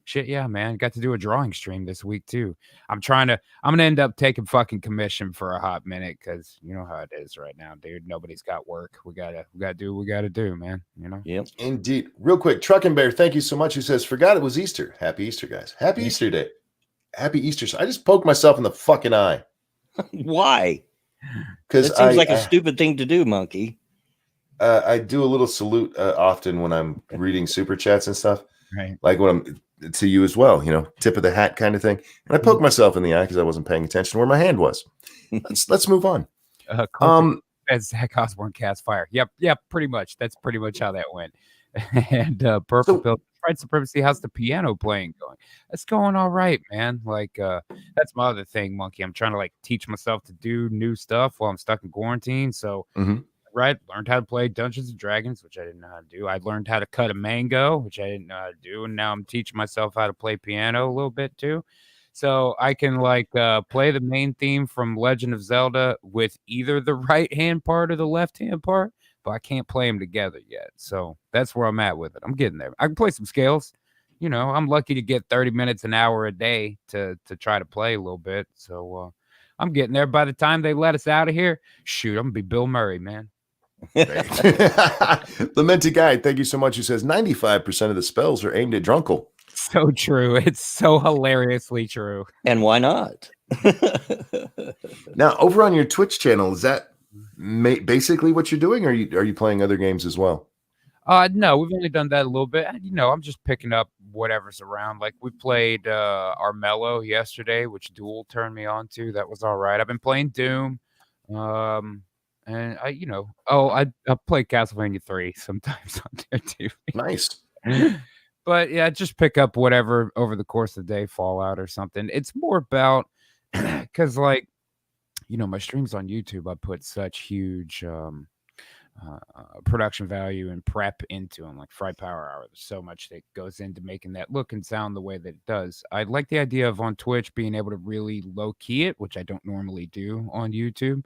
shit, yeah, man. Got to do a drawing stream this week too. I'm gonna end up taking fucking commission for a hot minute because you know how it is right now, dude. Nobody's got work. We gotta do what we gotta do, man. You know? Yep. Indeed. Real quick, Truckin' Bear, thank you so much. He says, forgot it was Easter. Happy Easter, guys. Happy Easter Day. Happy Easter. I just poked myself in the fucking eye. Why? Because it seems like a stupid thing to do, Monkey. I do a little salute often when I'm reading super chats and stuff. Right. Like when I'm to you as well, you know, tip of the hat kind of thing. And I poked myself in the eye because I wasn't paying attention to where my hand was. Let's move on. As Zach Osborne cast fire. Yep, pretty much. That's pretty much how that went. And Purple Bill, White Supremacy, how's the piano playing going? It's going all right, man. Like that's my other thing, Monkey. I'm trying to like teach myself to do new stuff while I'm stuck in quarantine. So right, learned how to play Dungeons and Dragons, which I didn't know how to do. I learned how to cut a mango, which I didn't know how to do, and now I'm teaching myself how to play piano a little bit too. So I can like play the main theme from Legend of Zelda with either the right hand part or the left hand part, but I can't play them together yet. So that's where I'm at with it. I'm getting there. I can play some scales. You know, I'm lucky to get 30 minutes an hour a day to try to play a little bit. So I'm getting there. By the time they let us out of here, shoot, I'm gonna be Bill Murray, man. Lamented Guy, thank you so much. Who says 95% of the spells are aimed at Drunkle. So true. It's so hilariously true. And why not? Now, over on your Twitch channel, is that basically what you're doing, or are you playing other games as well? No, we've only done that a little bit. You know, I'm just picking up whatever's around. Like we played Armello yesterday, which Duel turned me on to. That was all right. I've been playing Doom. And I play Castlevania 3 sometimes on there too. Nice. But yeah, just pick up whatever over the course of the day, Fallout or something. It's more about because like, you know, my streams on YouTube, I put such huge production value and prep into them, like Fried Power Hour. There's so much that goes into making that look and sound the way that it does. I like the idea of on Twitch being able to really low key it, which I don't normally do on YouTube.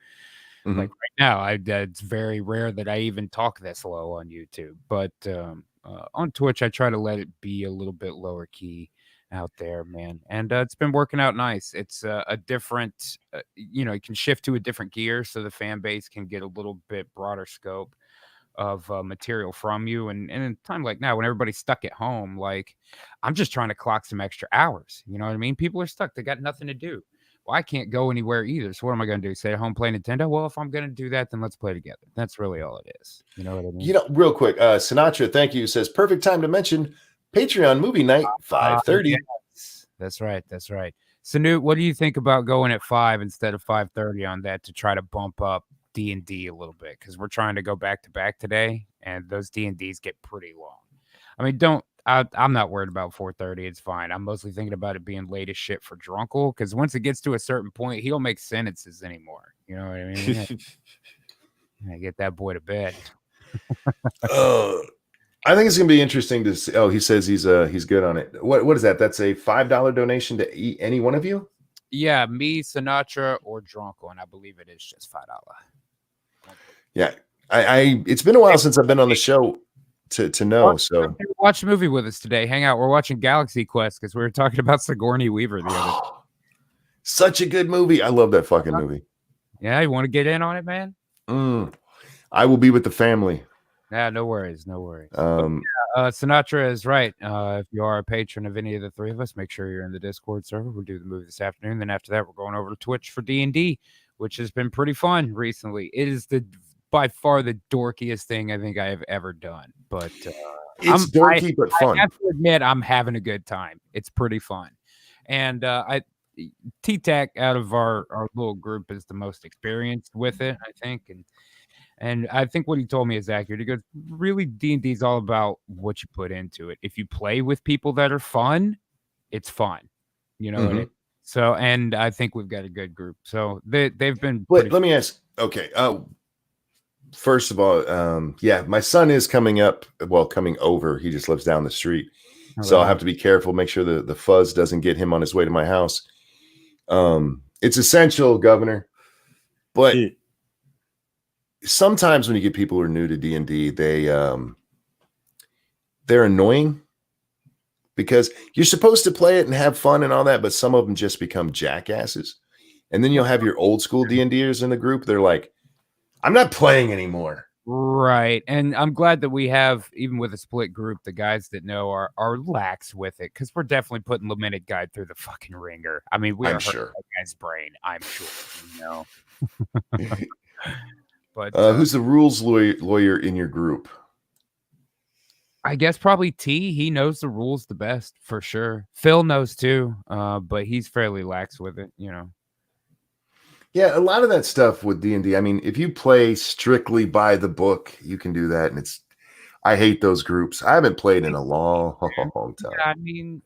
Like right now, it's very rare that I even talk this low on YouTube. But on Twitch, I try to let it be a little bit lower key out there, man. And it's been working out nice. It's a different, you know, you can shift to a different gear so the fan base can get a little bit broader scope of material from you. And in a time like now, when everybody's stuck at home, like I'm just trying to clock some extra hours. You know what I mean? People are stuck. They got nothing to do. Well, I can't go anywhere either. So what am I going to do? Stay at home, play Nintendo? Well, if I'm going to do that, then let's play together. That's really all it is. You know what I mean? You know, real quick, Sinatra, thank you, says perfect time to mention Patreon movie night, 5:30. Yes. That's right. That's right. So Newt, what do you think about going at 5 instead of 5:30 on that to try to bump up D&D a little bit? Because we're trying to go back to back today, and those D&Ds get pretty long. I mean, I'm not worried about 4:30. It's fine. I'm mostly thinking about it being late as shit for Drunkle, because once it gets to a certain point, he don't make sentences anymore. You know what I mean? I get that boy to bed. I think it's gonna be interesting to see. Oh, he says he's good on it. What is that? That's a $5 donation to any one of you? Yeah, me, Sinatra, or Drunkle, and I believe it is just $5. Yeah, I it's been a while since I've been on the show. to know. So watch a movie with us today. Hang out. We're watching Galaxy Quest because we were talking about Sigourney Weaver the other day. Such a good movie. I love that fucking movie. Yeah, you want to get in on it, man? I will be with the family. Yeah, no worries. Sinatra is right. If you are a patron of any of the three of us, make sure you're in the Discord server. We'll do the movie this afternoon. Then after that, we're going over to Twitch for D&D, which has been pretty fun recently. It is by far the dorkiest thing I think I have ever done. But it's dorky but fun. I have to admit, I'm having a good time. It's pretty fun. And T-Tac out of our little group is the most experienced with it, I think. And I think what he told me is accurate. He goes, really, D&D is all about what you put into it. If you play with people that are fun, it's fun. You know what I mean? So, and I think we've got a good group. So they've been. But let me ask. Okay. First of all, yeah, my son is coming over. He just lives down the street. So I'll have to be careful, make sure the fuzz doesn't get him on his way to my house. It's essential, Governor. But sometimes when you get people who are new to D&D, they're annoying because you're supposed to play it and have fun and all that, but some of them just become jackasses. And then you'll have your old school D&Ders in the group. They're like, I'm not playing anymore. Right. And I'm glad that we have, even with a split group, the guys that know are lax with it, because we're definitely putting Lamented Guide through the fucking ringer. I mean, I'm sure that guy's brain, I'm sure, you know. But who's the rules lawyer in your group? I guess probably T. He knows the rules the best for sure. Phil knows too, but he's fairly lax with it, you know. Yeah, a lot of that stuff with D&D. I mean, if you play strictly by the book, you can do that, and I hate those groups. I haven't played in a long time. Yeah, I mean,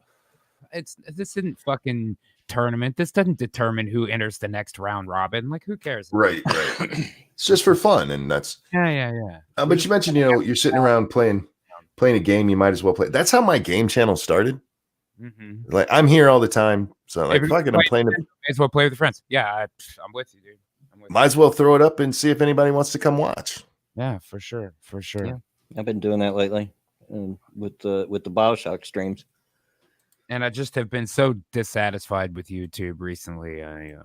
this isn't fucking tournament. This doesn't determine who enters the next round robin. Like, who cares? Right. It's just for fun, and that's yeah. But you mentioned, you're sitting around playing a game. You might as well play. That's how my game channel started. Like, I'm here all the time, so like, fuck it, I'm playing. May as well play with friends. Yeah, I'm with you, dude. Might as well throw it up and see if anybody wants to come watch. Yeah, for sure. Yeah, I've been doing that lately, with the BioShock streams. And I just have been so dissatisfied with YouTube recently. I,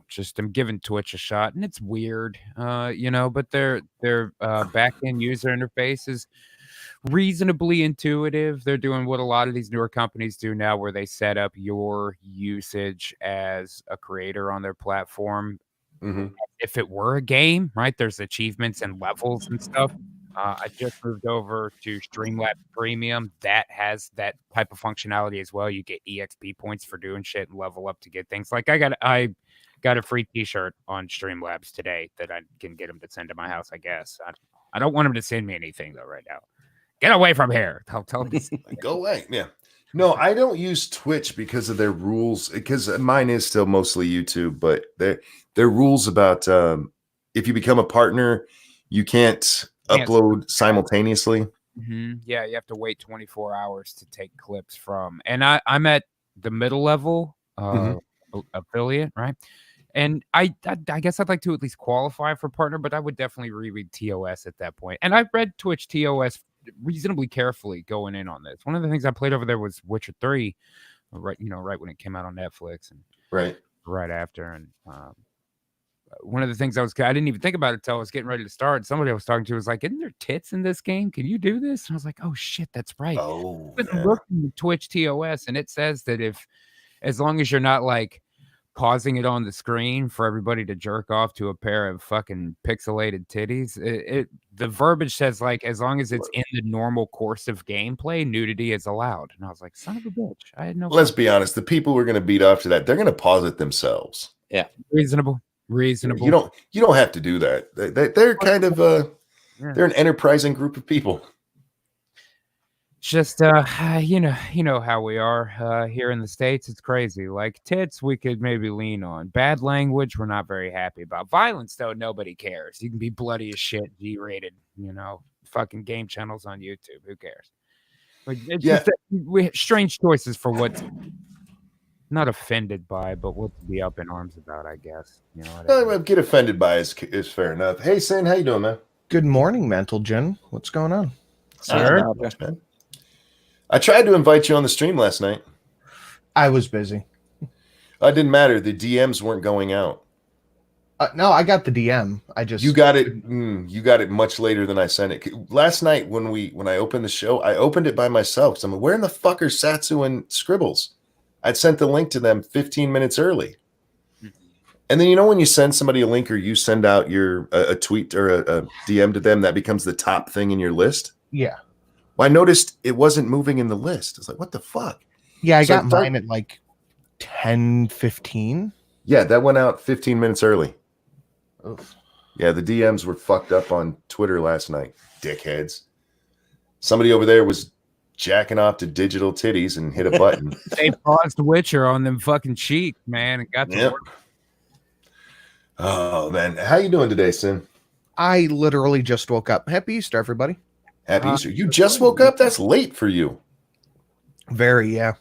just am giving Twitch a shot, and it's weird, but their back-end user interface is reasonably intuitive. They're doing what a lot of these newer companies do now, where they set up your usage as a creator on their platform. If it were a game, right? There's achievements and levels and stuff. I just moved over to Streamlabs Premium. That has that type of functionality as well. You get EXP points for doing shit and level up to get things. Like I got a free T-shirt on Streamlabs today that I can get them to send to my house. I guess I don't want them to send me anything though right now. Get away from here. I'll tell them. Go away. Yeah. No, I don't use Twitch because of their rules. Because mine is still mostly YouTube, but their rules about if you become a partner, you can't upload simultaneously. Yeah, you have to wait 24 hours to take clips from. And I'm at the middle level affiliate, right? And I guess I'd like to at least qualify for partner, but I would definitely reread TOS at that point. And I read Twitch TOS reasonably carefully going in on this. One of the things I played over there was Witcher 3, right when it came out on Netflix, and right after. And one of the things I didn't even think about it until I was getting ready to start. Somebody I was talking to was like, "Isn't there tits in this game? Can you do this?" And I was like, "Oh shit, that's right." Oh, I'm looking at Twitch TOS, and it says that as long as you're not like pausing it on the screen for everybody to jerk off to a pair of fucking pixelated titties, the verbiage says like, as long as it's in the normal course of gameplay, nudity is allowed. And I was like, son of a bitch, I had no. Let's be honest, the people we're going to beat off to that, they're going to pause it themselves. Yeah, reasonable. You don't have to do that. They're kind of they're an enterprising group of people. Just you know how we are here in the States. It's crazy. Like tits, we could maybe lean on. Bad language, we're not very happy about. Violence, though, nobody cares. You can be bloody as shit, G-rated. Fucking game channels on YouTube. Who cares? Like, it's just that we have strange choices for what. Not offended by, but what to be up in arms about, I guess. You know what I mean? Get offended by is fair enough. Hey, Sin, how you doing, man? Good morning, Mental Gen. What's going on? Sir? Man. I tried to invite you on the stream last night. I was busy. It didn't matter. The DMs weren't going out. No, I got the DM. You got it. You got it much later than I sent it. Last night when I opened the show, I opened it by myself. So I'm like, where in the fuck are Satsu and Scribbles? I'd sent the link to them 15 minutes early. And then when you send somebody a link or you send out your a tweet or a DM to them, that becomes the top thing in your list. Yeah. Well, I noticed it wasn't moving in the list. I was like, what the fuck? Yeah, I got mine at like 10:15. Yeah, that went out 15 minutes early. Oof. Yeah, the DMs were fucked up on Twitter last night, dickheads. Somebody over there was jacking off to digital titties and hit a button. They paused Witcher on them fucking cheeks, man, and got to work. Oh, man. How you doing today, Sin? I literally just woke up. Happy Easter, everybody. Happy Easter. You just woke up? That's late for you. Very, yeah.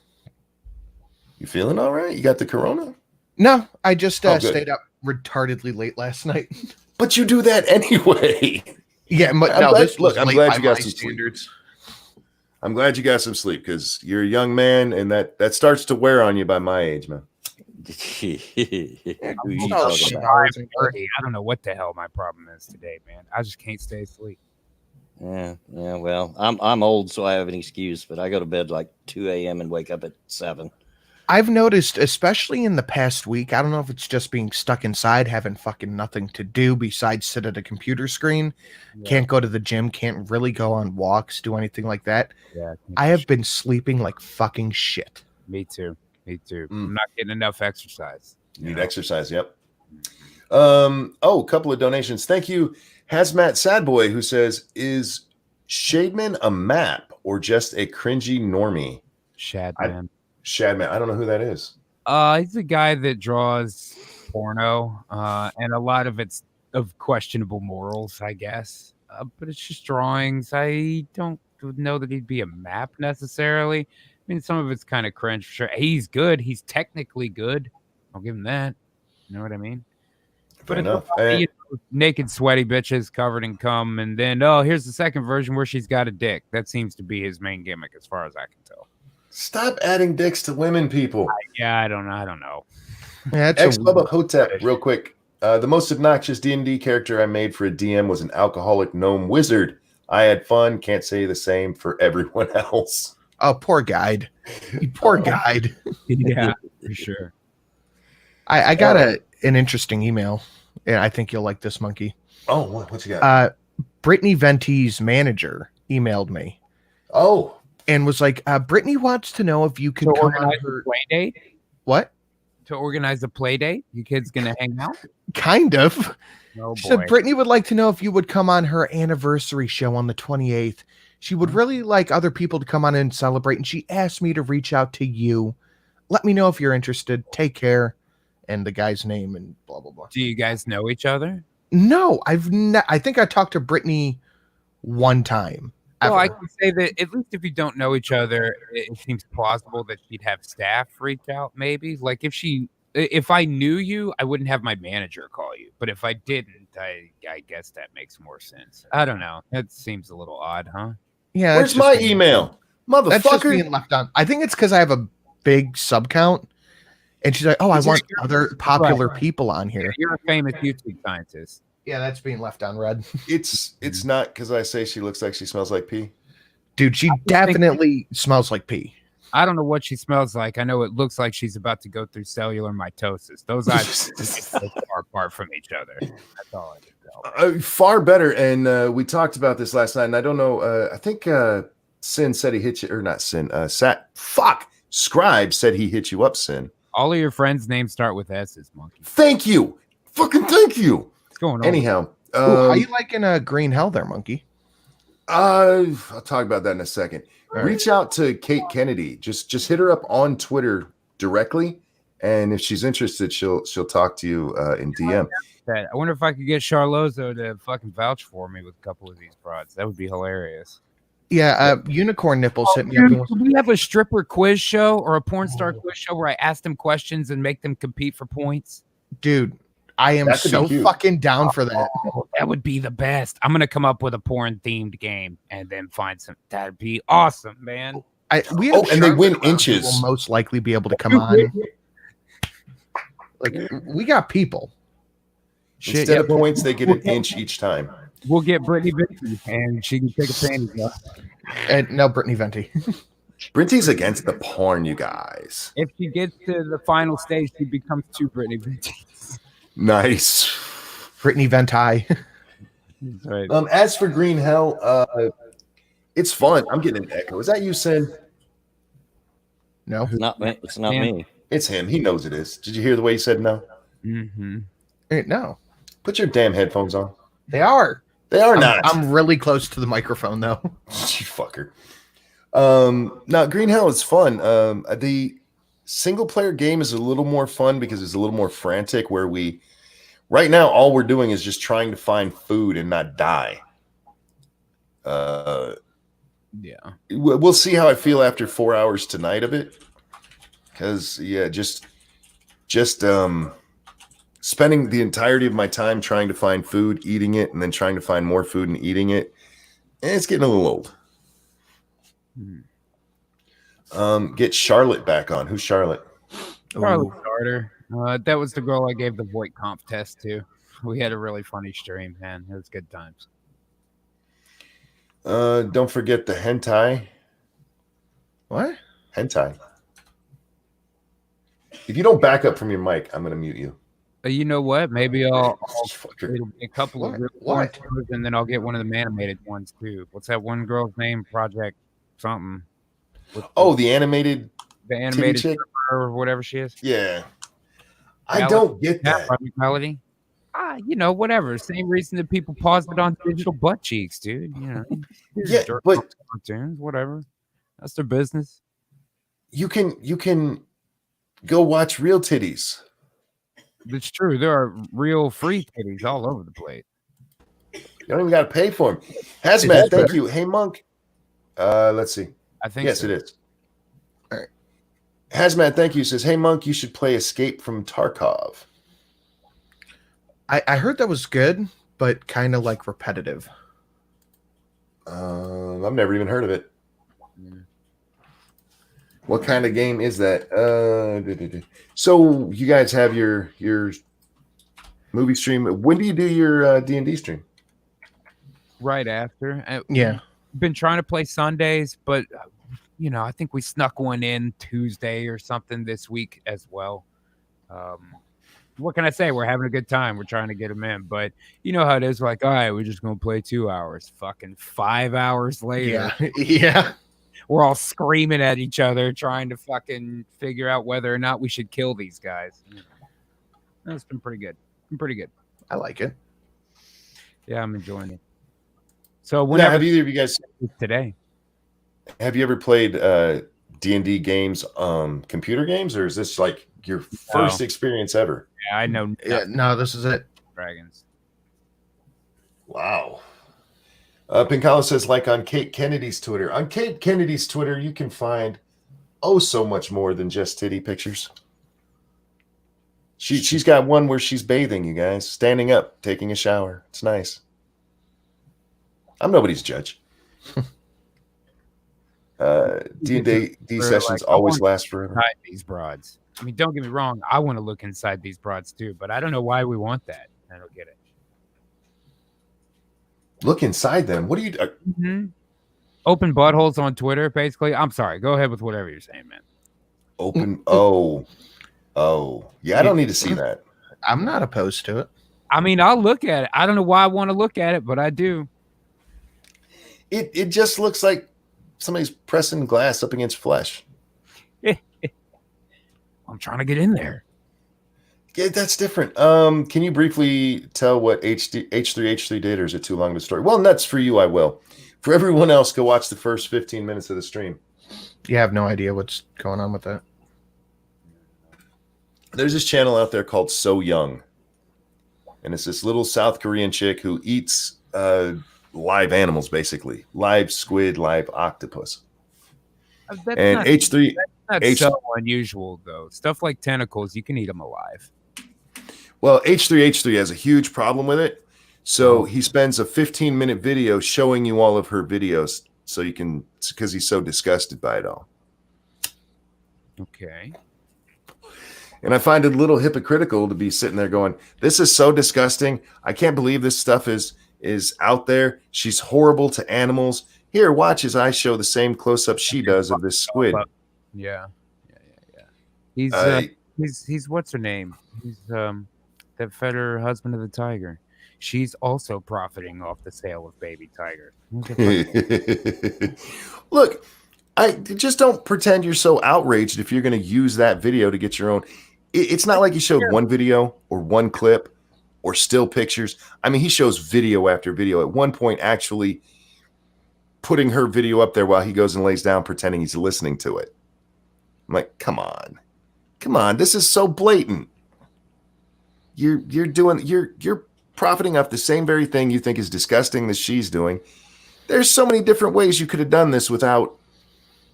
You feeling all right? You got the corona? No, I just stayed up retardedly late last night. But you do that anyway. Yeah, but I'm no, glad, this was I'm late glad by you got my some standards. sleep. I'm glad you got some sleep because you're a young man and that starts to wear on you by my age, man. I don't know what the hell my problem is today, man. I just can't stay asleep. Yeah. Well, I'm old, so I have an excuse, but I go to bed like 2 a.m. and wake up at 7. I've noticed, especially in the past week, I don't know if it's just being stuck inside, having fucking nothing to do besides sit at a computer screen, can't go to the gym, can't really go on walks, do anything like that. Yeah, I have been sleeping like fucking shit. Me too. I'm not getting enough exercise. You need exercise, yep. A couple of donations. Thank you, Hazmat Sadboy, who says, is Shademan a map or just a cringy normie? Shadman. Shadman. I don't know who that is. He's a guy that draws porno, and a lot of it's of questionable morals, I guess. But it's just drawings. I don't know that he'd be a map necessarily. I mean, some of it's kind of cringe for sure. He's good. He's technically good. I'll give him that. You know what I mean? Fair But enough. Naked, sweaty bitches covered in cum, and then here's the second version where she's got a dick. That seems to be his main gimmick, as far as I can tell. Stop adding dicks to women, people. I don't know. Yeah, Ex-Bubba Hotep, real quick. The most obnoxious D&D character I made for a DM was an alcoholic gnome wizard. I had fun. Can't say the same for everyone else. Oh, poor guide. Poor guide. Yeah, for sure. I got an interesting email, and I think you'll like this, Monkey. Oh, what you got? Brittany Venti's manager emailed me. Oh. And was like, Brittany wants to know if you could come on her play date. What? To organize a play date? You kids gonna hang out? Kind of. Oh, she said Brittany would like to know if you would come on her anniversary show on the 28th. She would really like other people to come on and celebrate, and she asked me to reach out to you. Let me know if you're interested. Take care. And the guy's name and blah, blah, blah. Do you guys know each other? No, I think I talked to Brittany one time. Well, I can say that at least if you don't know each other, it seems plausible that she'd have staff reach out. Maybe like if I knew you, I wouldn't have my manager call you. But if I didn't, I guess that makes more sense. I don't know. That seems a little odd, huh? Yeah. Where's my email, motherfucker? That's just being left on. I think it's because I have a big sub count, and she's like, "Oh, I want other popular people on here." You're a famous YouTube scientist. Yeah, that's being left on red. It's not because I say she looks like she smells like pee. Dude, she definitely smells like pee. I don't know what she smells like. I know it looks like she's about to go through cellular mitosis. Those eyes are far apart from each other. That's all I can tell. Far better. And we talked about this last night. And I don't know. I think Sin said he hit you, or not Sin. Scribe said he hit you up, Sin. All of your friends' names start with S's, Monkey. Thank you. Fucking thank you. Going on? Anyhow, how you liking Green Hell there, Monkey? I'll talk about that in a second. All Reach out to Kate Kennedy. Just hit her up on Twitter directly, and if she's interested, she'll talk to you in DM. I wonder if I could get Charlozo to fucking vouch for me with a couple of these broads. That would be hilarious. Yeah, Unicorn Nipples hit me Dude, up. do we have a stripper quiz show or a porn star quiz show where I ask them questions and make them compete for points? Dude, I am That could be so cute. fucking down for that. That would be the best. I'm gonna come up with a porn themed game and then find some. That'd be awesome, man. We have and they win Charlotte who inches. will most likely be able to come on. Like, we got people. Shit, Instead yeah, of points, they get an inch each time. We'll get Brittany Vinci and she can take a panties off. And no, Brittany Venti. Brinty's against the porn, you guys. If she gets to the final stage, she becomes two Brittany Vincis. Nice. Brittany Venti. Right. As for Green Hell, it's fun. I'm getting an echo. Is that you, Sin? No. Not me. It's not Man. me. It's him. He knows it is. Did you hear the way he said no? Mm-hmm. No. Put your damn headphones on. They are. They are not. I'm really close to the microphone, though. You fucker. Now, Green Hell is fun. The single player game is a little more fun because it's a little more frantic, where right now, all we're doing is just trying to find food and not die. Yeah. We'll see how I feel after 4 hours tonight of it. Because, yeah, just spending the entirety of my time trying to find food, eating it, and then trying to find more food and eating it, it's getting a little old. Get Charlotte back on. Who's Charlotte? Charlotte Starter. That was the girl I gave the Voight comp test to. We had a really funny stream, man. It was good times. Don't forget the hentai. What? Hentai. If you don't back up from your mic, I'm going to mute you. You know what? Maybe it'll be a couple of real What? porn, and then I'll get one of the animated ones too. What's that one girl's name? Project something. Oh, the animated The animated chick? stripper or whatever she is. Yeah. I Melody? don't get Yeah, that. Project Melody. Whatever. Same reason that people paused it on digital butt cheeks, dude. Yeah, Dirt but cartoons, whatever. That's their business. you can go watch real titties. It's true. There are real free titties all over the place. You don't even got to pay for them. Hazmat, thank you. Hey, Monk. Let's see. I think Yes, so. it is. All right. Hazmat, thank you. Says, hey, Monk, you should play Escape from Tarkov. I heard that was good, but kind of like repetitive. I've never even heard of it. What kind of game is that? So you guys have your movie stream. When do you do your D&D stream? Right after. Yeah. Been trying to play Sundays, but I think we snuck one in Tuesday or something this week as well. What can I say? We're having a good time. We're trying to get them in, but you know how it is. We're like, all right, we're just gonna play 2 hours. Fucking 5 hours later, Yeah. we're all screaming at each other, trying to fucking figure out whether or not we should kill these guys. That's been pretty good. I like it. Yeah, I'm enjoying it. So Now, whenever have either of you guys today, have you ever played D&D games, computer games, or is this like your first experience ever? yeah, I know Yeah. No, this is it. dragons. Wow. Pincala says, like on Kate Kennedy's Twitter. On Kate Kennedy's Twitter, you can find so much more than just titty pictures. She's got one where she's bathing, you guys, standing up, taking a shower. It's nice. I'm nobody's judge. D&D sessions always last forever. Inside these broads. I mean, don't get me wrong. I want to look inside these broads too, but I don't know why we want that. I don't get it. Look inside them. What do you Open buttholes on Twitter, basically. I'm sorry. Go ahead with whatever you're saying, man. open? Oh, yeah. I don't need to see that. I'm not opposed to it. I mean, I'll look at it. I don't know why I want to look at it, but I do. It just looks like somebody's pressing glass up against flesh. I'm trying to get in there. Yeah, that's different. Can you briefly tell what H3H3 did, or is it too long of a story? Well, nuts for you, I will. For everyone else, go watch the first 15 minutes of the stream. You have no idea what's going on with that. There's this channel out there called So Young, and it's this little South Korean chick who eats live animals, basically live squid, live octopus. And H3 That's so unusual, though. Stuff like tentacles, you can eat them alive. Well, H3H3 has a huge problem with it. So he spends a 15-minute video showing you all of her videos so you can, because he's so disgusted by it all. Okay. And I find it a little hypocritical to be sitting there going, this is so disgusting. I can't believe this stuff is out there. She's horrible to animals. Here, watch as I show the same close-up she does of this squid. Yeah. He's what's her name? He's that fed her husband of the tiger. She's also profiting off the sale of baby tiger. Look, I just don't pretend you're so outraged if you're going to use that video to get your own. It's not like he showed one video or one clip or still pictures. I mean, he shows video after video. At one point, actually putting her video up there while he goes and lays down, pretending he's listening to it. I'm like, come on, this is so blatant. You're profiting off the same very thing you think is disgusting that she's doing. There's so many different ways you could have done this without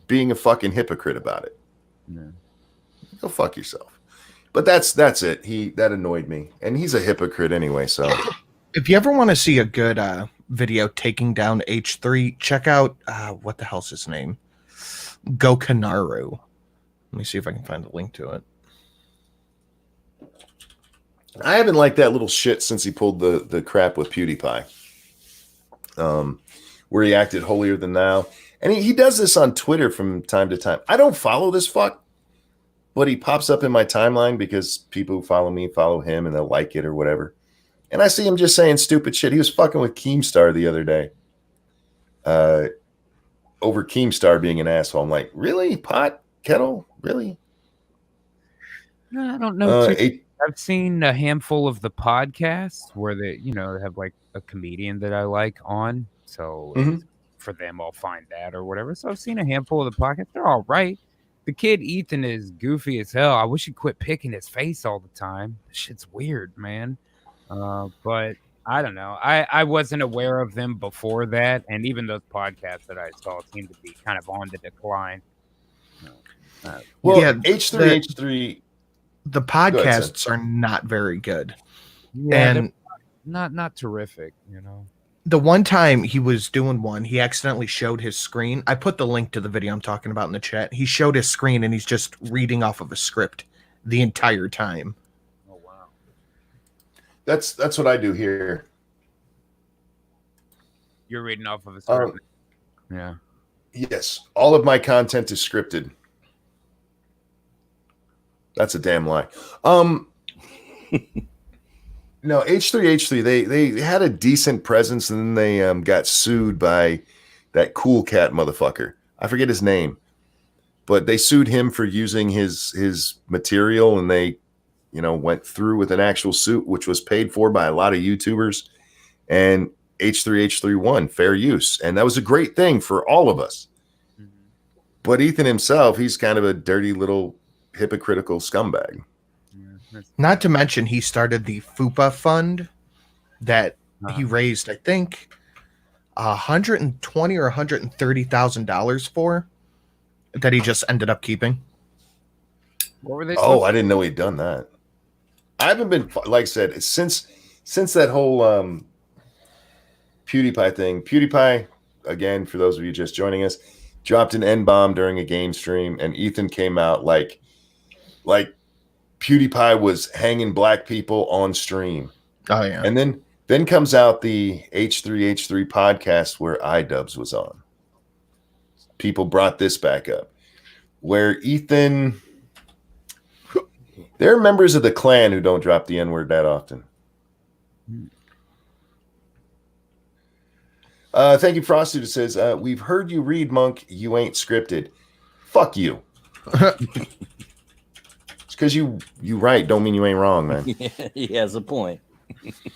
being a fucking hypocrite about it. No. Go fuck yourself. But that's it. That annoyed me, and he's a hypocrite anyway. So, if you ever want to see a good video taking down H3, check out what the hell's his name? Go Kanaru. Let me see if I can find the link to it. I haven't liked that little shit since he pulled the crap with PewDiePie, where he acted holier than thou, and he does this on Twitter from time to time. I don't follow this fuck. But he pops up in my timeline because people who follow me follow him and they'll like it or whatever. And I see him just saying stupid shit. He was fucking with Keemstar the other day. Over Keemstar being an asshole. I'm like, really? Pot? Kettle? Really? No, I don't know. I've seen a handful of the podcasts where they have like a comedian that I like on. So for them, I'll find that or whatever. So I've seen a handful of the podcasts. They're all right. The kid Ethan is goofy as hell. I wish he'd quit picking his face all the time. Shit's weird, man. But I don't know. I wasn't aware of them before that, and even those podcasts that I saw seemed to be kind of on the decline. Well, yeah, H3H3. The podcasts are not very good. Yeah, and not terrific, The one time he was doing one, he accidentally showed his screen. I put the link to the video I'm talking about in the chat. He showed his screen and he's just reading off of a script the entire time. Oh wow. That's what I do here. You're reading off of a script. Yeah. Yes. All of my content is scripted. That's a damn lie. No, H3H3, they had a decent presence, and then they got sued by that Cool Cat motherfucker. I forget his name, but they sued him for using his material, and they, went through with an actual suit, which was paid for by a lot of YouTubers, and H3H3 won fair use, and that was a great thing for all of us. Mm-hmm. But Ethan himself, he's kind of a dirty little hypocritical scumbag. Not to mention, he started the FUPA fund that he raised, I think, $120,000 or $130,000 for, that he just ended up keeping. What were they? Oh, I didn't know he'd done that. I haven't been, like I said, since that whole PewDiePie thing. PewDiePie, again, for those of you just joining us, dropped an N-bomb during a game stream, and Ethan came out like PewDiePie was hanging black people on stream. Oh yeah. And then comes out the H3H3 podcast where iDubbbz was on. People brought this back up. Where Ethan, there are members of the clan who don't drop the N-word that often. Thank you, Frosty, who says, we've heard you read, Monk. You ain't scripted. Fuck you. Because you right don't mean you ain't wrong, man. Yeah, he has a point.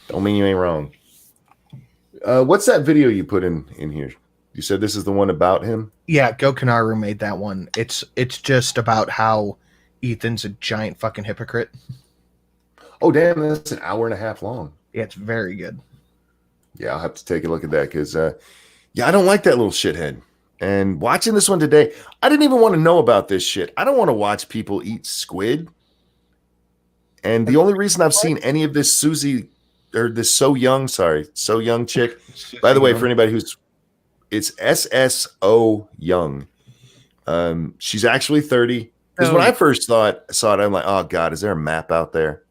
Don't mean you ain't wrong. What's that video you put in here? You said this is the one about him? Yeah, Go Kanaru made that one. It's just about how Ethan's a giant fucking hypocrite. Oh, damn, that's an hour and a half long. Yeah, it's very good. Yeah, I'll have to take a look at that because, I don't like that little shithead. And watching this one today, I didn't even want to know about this shit. I don't want to watch people eat squid. And the only reason I've seen any of this Susie or this So Young chick, by the way, for anybody it's SSO Young. She's actually 30. Because when I first saw it, I'm like, oh God, is there a map out there?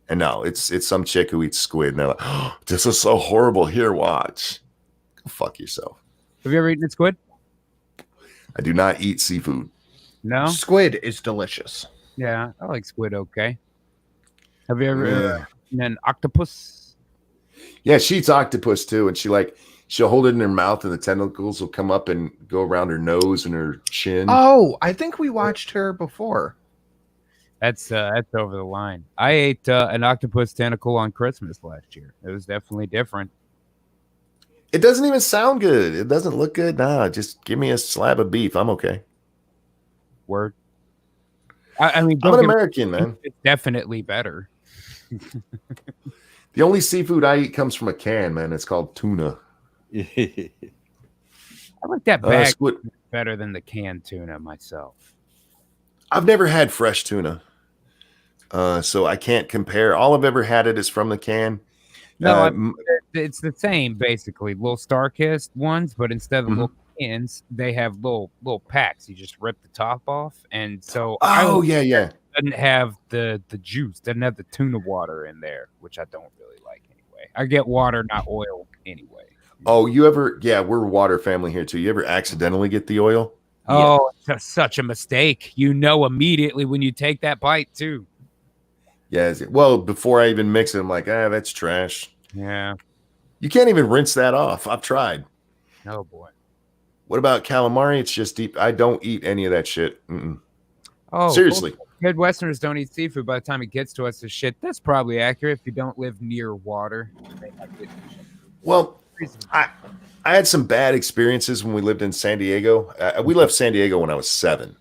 And no, it's some chick who eats squid. And they're like, oh, this is so horrible. Here, watch. Go fuck yourself. Have you ever eaten squid? I do not eat seafood. No? Squid is delicious. Yeah, I like squid okay. Have you ever eaten an octopus? Yeah, she eats octopus too. And she'll hold it in her mouth and the tentacles will come up and go around her nose and her chin. Oh, I think we watched her before. That's over the line. I ate an octopus tentacle on Christmas last year. It was definitely different. It doesn't even sound good. It doesn't look good. Nah, just give me a slab of beef. I'm okay. Word. I mean, I'm an American, man. It's definitely better. The only seafood I eat comes from a can, man. It's called tuna. I like that bag Squid. better than the canned tuna myself. I've never had fresh tuna, so I can't compare. All I've ever had is from the can. No, it's the same basically. Little Star-Kissed ones, but instead of little cans, they have little packs. You just rip the top off, and so doesn't have the juice, doesn't have the tuna water in there, which I don't really like anyway. I get water, not oil, anyway. Oh, we're a water family here too. You ever accidentally get the oil? Oh, it's such a mistake. You know immediately when you take that bite too. Yeah. Well, before I even mix it, I'm like, that's trash. Yeah. You can't even rinse that off. I've tried. Oh boy. What about calamari? It's just deep. I don't eat any of that shit. Mm-mm. Oh, seriously. Midwesterners don't eat seafood. By the time it gets to us, as shit. That's probably accurate if you don't live near water. Well, I had some bad experiences when we lived in San Diego. We left San Diego when I was 7.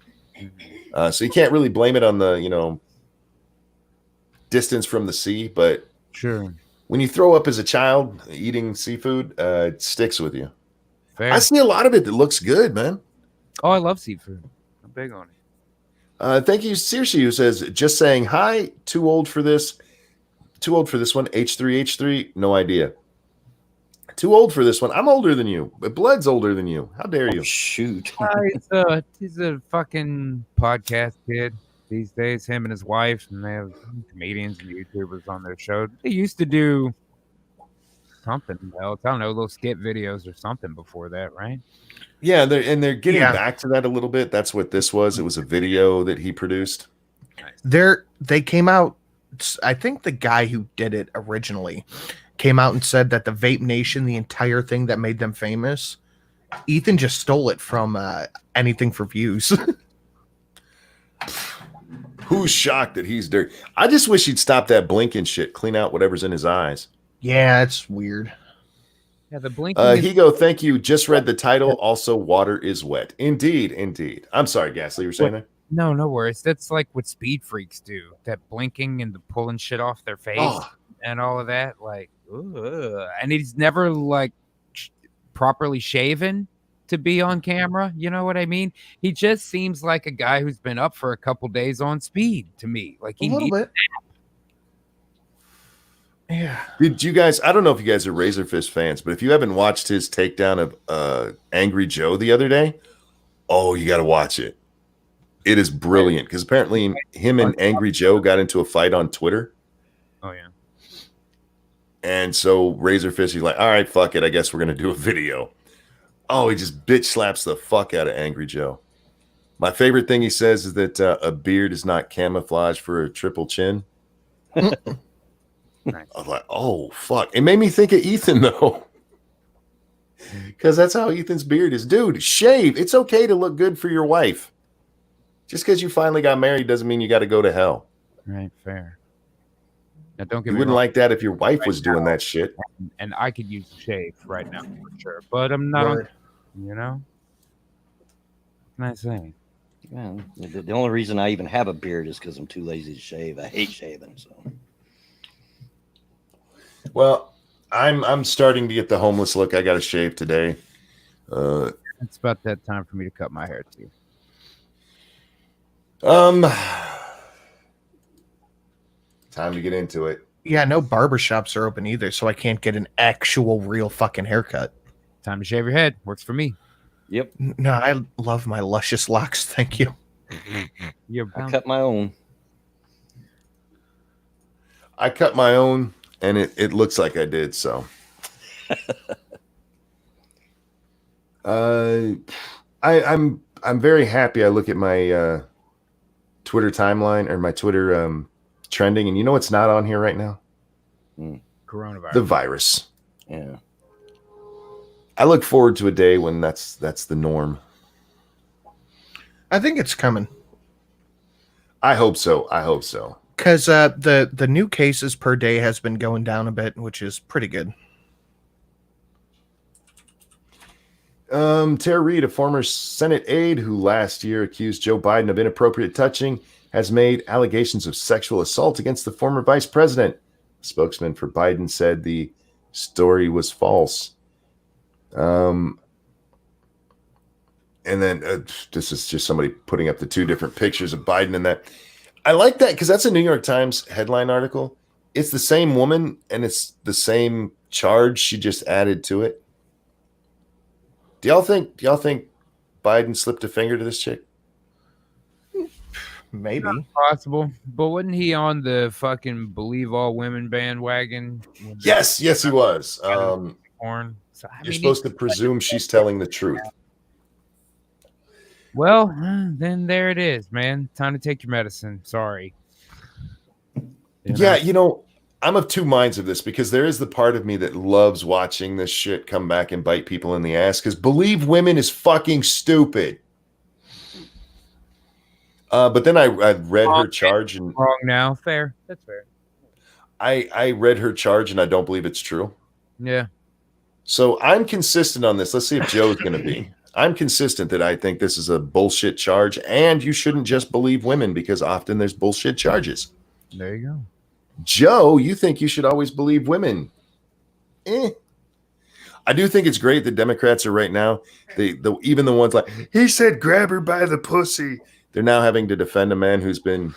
So you can't really blame it on the, distance from the sea. But sure, when you throw up as a child eating seafood, it sticks with you. Fair. I see a lot of it that looks good, man. Oh, I love seafood. I'm big on it. Thank you, Saoirse, who says, just saying hi, too old for this. Too old for this one. H3H3, no idea. Too old for this one. I'm older than you. But Blood's older than you. How dare you? Shoot. He's a fucking podcast kid these days. Him and his wife, and they have comedians and YouTubers on their show. They used to do something else. I don't know, little skit videos or something before that, right? Yeah, they're getting back to that a little bit. That's what this was. It was a video that he produced. They came out. I think the guy who did it originally came out and said that the Vape Nation, the entire thing that made them famous, Ethan just stole it from Anything for Views. Who's shocked that he's dirty? I just wish he'd stop that blinking shit. Clean out whatever's in his eyes. Yeah, it's weird. Yeah, the blinking. Higo, thank you. Just read the title. Also, water is wet. Indeed. I'm sorry, Gasly. You were saying that? No worries. That's like what speed freaks do. That blinking and the pulling shit off their face and all of that. Like, ugh. And he's never like properly shaven to be on camera. You know what I mean? He just seems like a guy who's been up for a couple days on speed to me. Like he needs a nap. Yeah. Did you guys? I don't know if you guys are Razorfist fans, but if you haven't watched his takedown of Angry Joe the other day, you got to watch it. It is brilliant because apparently him and Angry Joe got into a fight on Twitter. Oh yeah. And so Razorfist, he's like, all right, fuck it. I guess we're gonna do a video. Oh, he just bitch slaps the fuck out of Angry Joe. My favorite thing he says is that a beard is not camouflage for a triple chin. Nice. I was like, oh, fuck. It made me think of Ethan, though. Because that's how Ethan's beard is. Dude, shave. It's okay to look good for your wife. Just because you finally got married doesn't mean you got to go to hell. Right, fair. Now, don't get You me wouldn't wrong. like that if your wife was doing that shit. And I could use a shave right now for sure. But I'm not on, you know? What can I say? Yeah, the only reason I even have a beard is because I'm too lazy to shave. I hate shaving, so. Well, I'm starting to get the homeless look. I got to shave today. It's about that time for me to cut my hair too. Time to get into it. Yeah, no barbershops are open either, so I can't get an actual real fucking haircut. Time to shave your head. Works for me. Yep. No, I love my luscious locks. Thank you. I cut my own. I cut my own, and it looks like I did, so. I'm very happy. I look at my Twitter timeline or my Twitter trending, and you know what's not on here right now? Coronavirus. The virus. Yeah. I look forward to a day when that's the norm. I think it's coming. I hope so. Because the new cases per day has been going down a bit, which is pretty good. Tara Reid, a former Senate aide who last year accused Joe Biden of inappropriate touching, has made allegations of sexual assault against the former vice president. A spokesman for Biden said the story was false. And then this is just somebody putting up the two different pictures of Biden and that. I like that because that's a New York Times headline article. It's the same woman and it's the same charge. She just added to it. Do y'all think Biden slipped a finger to this chick? Maybe. Not possible. But wasn't he on the fucking believe all women bandwagon? Yes, he was. Porn. So, You're supposed to presume she's telling the truth. Well, then there it is, man. Time to take your medicine. Sorry. Yeah, I'm of two minds of this because there is the part of me that loves watching this shit come back and bite people in the ass because believe women is fucking stupid. But then I read her charge and wrong now. Fair. That's fair. I read her charge and I don't believe it's true. Yeah. So I'm consistent on this. Let's see if Joe's going to be. I'm consistent that I think this is a bullshit charge and you shouldn't just believe women because often there's bullshit charges. There you go. Joe, you think you should always believe women. I do think it's great that Democrats are right now, even the ones like, he said grab her by the pussy. They're now having to defend a man who's been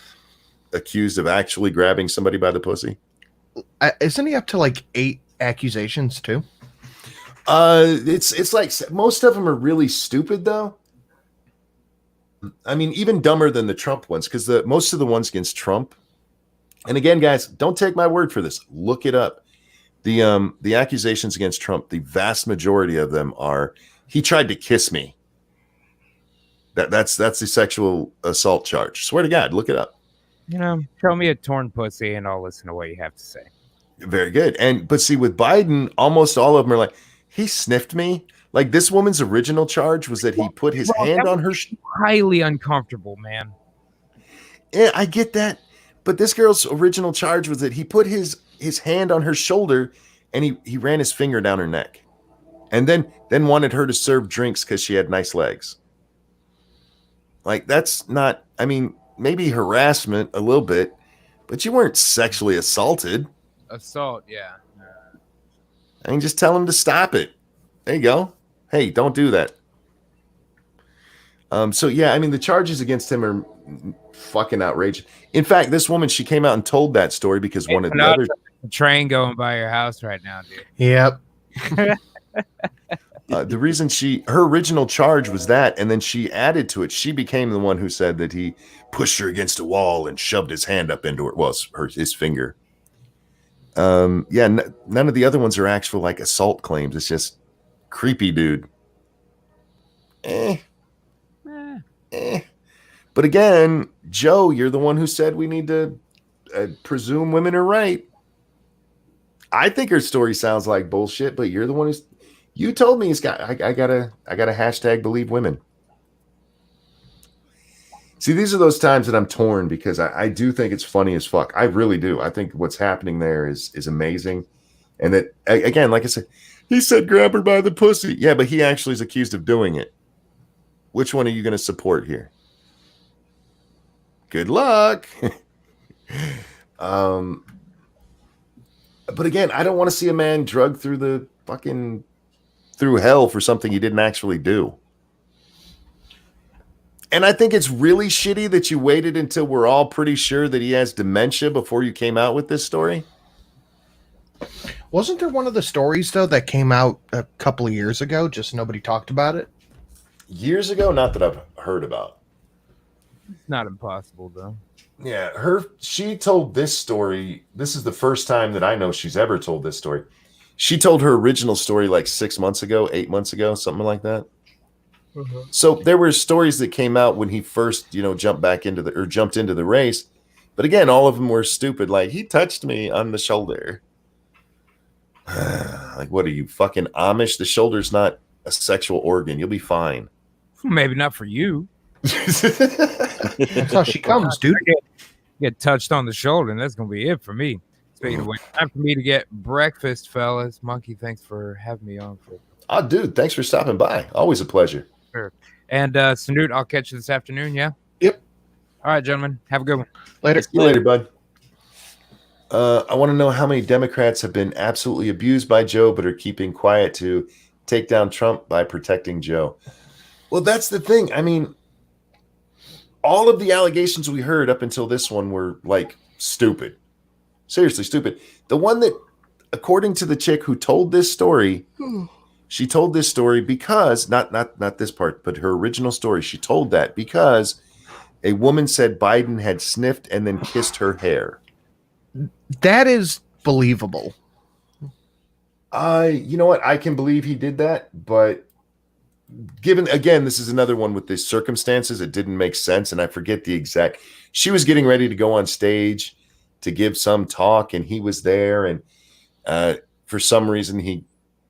accused of actually grabbing somebody by the pussy. Isn't he up to like 8 accusations too? It's like most of them are really stupid though. I mean, even dumber than the Trump ones because most of the ones against Trump. And again, guys, don't take my word for this. Look it up. The accusations against Trump, the vast majority of them are he tried to kiss me. That's the sexual assault charge. Swear to God, look it up. Show me a torn pussy and I'll listen to what you have to say. Very good. But see, with Biden, almost all of them are like, he sniffed me. Like this woman's original charge was that he put his hand on her. Highly uncomfortable, man. Yeah, I get that. But this girl's original charge was that he put his hand on her shoulder and he ran his finger down her neck. And then wanted her to serve drinks because she had nice legs. Like that's not, I mean, maybe harassment a little bit, but you weren't sexually assaulted. Assault, yeah. I mean, just tell him to stop it. There you go. Hey, don't do that. So yeah, I mean, the charges against him are fucking outrageous. In fact, this woman, she came out and told that story because one of the other train going by your house right now, dude. Yep. The reason her original charge was that, and then she added to it. She became the one who said that he pushed her against a wall and shoved his hand up into her. Well, his finger. Yeah, none of the other ones are actual like assault claims. It's just creepy, dude. But again, Joe, you're the one who said we need to presume women are right. I think her story sounds like bullshit, but you're the one you told me I gotta hashtag believe women. See, these are those times that I'm torn because I do think it's funny as fuck. I really do. I think what's happening there is amazing. And that, again, like I said, he said grab her by the pussy. Yeah, but he actually is accused of doing it. Which one are you going to support here? Good luck. But again, I don't want to see a man drugged through hell for something he didn't actually do. And I think it's really shitty that you waited until we're all pretty sure that he has dementia before you came out with this story. Wasn't there one of the stories, though, that came out a couple of years ago, just nobody talked about it? Years ago? Not that I've heard about. It's not impossible, though. Yeah, she told this story. This is the first time that I know she's ever told this story. She told her original story like 6 months ago, 8 months ago, something like that. Mm-hmm. So there were stories that came out when he first, jumped into the race. But again, all of them were stupid. Like, he touched me on the shoulder. Like, what are you, fucking Amish? The shoulder's not a sexual organ. You'll be fine. Maybe not for you. That's how she comes, dude. Get touched on the shoulder, and that's gonna be it for me. Speaking of which, time for me to get breakfast, fellas. Monkey, thanks for having me on. Oh, dude, thanks for stopping by. Always a pleasure. Sure. And Sanut, I'll catch you this afternoon, yeah? Yep. All right, gentlemen. Have a good one. Later. See you later, bud. I want to know how many Democrats have been absolutely abused by Joe but are keeping quiet to take down Trump by protecting Joe. Well, that's the thing. I mean, all of the allegations we heard up until this one were like stupid. Seriously stupid. The one that, according to the chick who told this story, she told this story because, not this part, but her original story, she told that because a woman said Biden had sniffed and then kissed her hair. That is believable. You know what? I can believe he did that, but given, again, this is another one with the circumstances, it didn't make sense, and I forget the exact. She was getting ready to go on stage to give some talk, and he was there, and for some reason he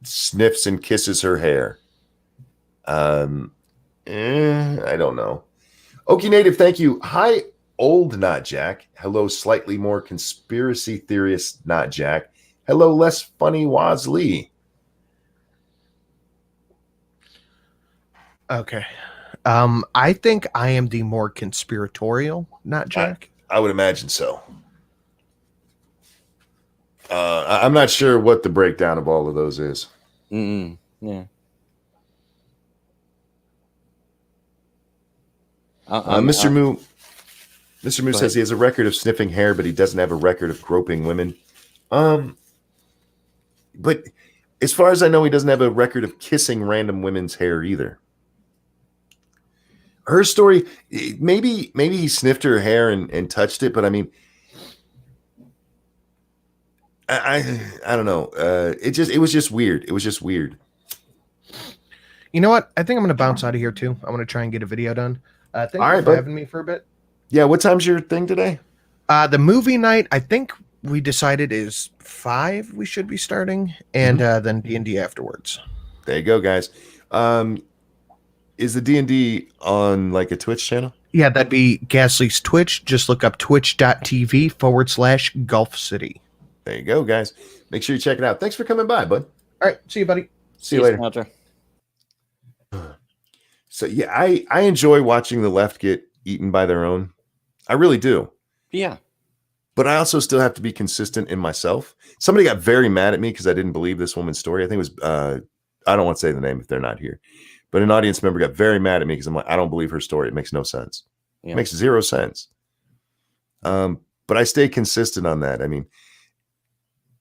sniffs and kisses her hair. I don't know. Okie Native, thank you. Hi, old Not Jack. Hello, slightly more conspiracy theorist Not Jack. Hello, less funny Waz Lee. Okay. I think I am the more conspiratorial Not Jack. I would imagine so. I'm not sure what the breakdown of all of those is. Yeah. Mr. Moo says he has a record of sniffing hair, but he doesn't have a record of groping women. But as far as I know, he doesn't have a record of kissing random women's hair either. Her story, maybe he sniffed her hair and touched it, but I mean, I don't know. It was just weird. It was just weird. You know what? I think I'm going to bounce out of here too. I want to try and get a video done. Thank you for having me for a bit. Yeah, what time's your thing today? The movie night, I think we decided is 5 we should be starting, and then D&D afterwards. There you go, guys. Is the D&D on like a Twitch channel? Yeah, that'd be Ghastly's Twitch. Just look up twitch.tv/Gulf City. There you go, guys. Make sure you check it out. Thanks for coming by, bud. All right. See you, buddy. See you later. So, yeah, I enjoy watching the left get eaten by their own. I really do. Yeah. But I also still have to be consistent in myself. Somebody got very mad at me because I didn't believe this woman's story. I think it was, I don't want to say the name if they're not here. But an audience member got very mad at me because I'm like, I don't believe her story. It makes no sense. Yeah. It makes zero sense. But I stay consistent on that. I mean,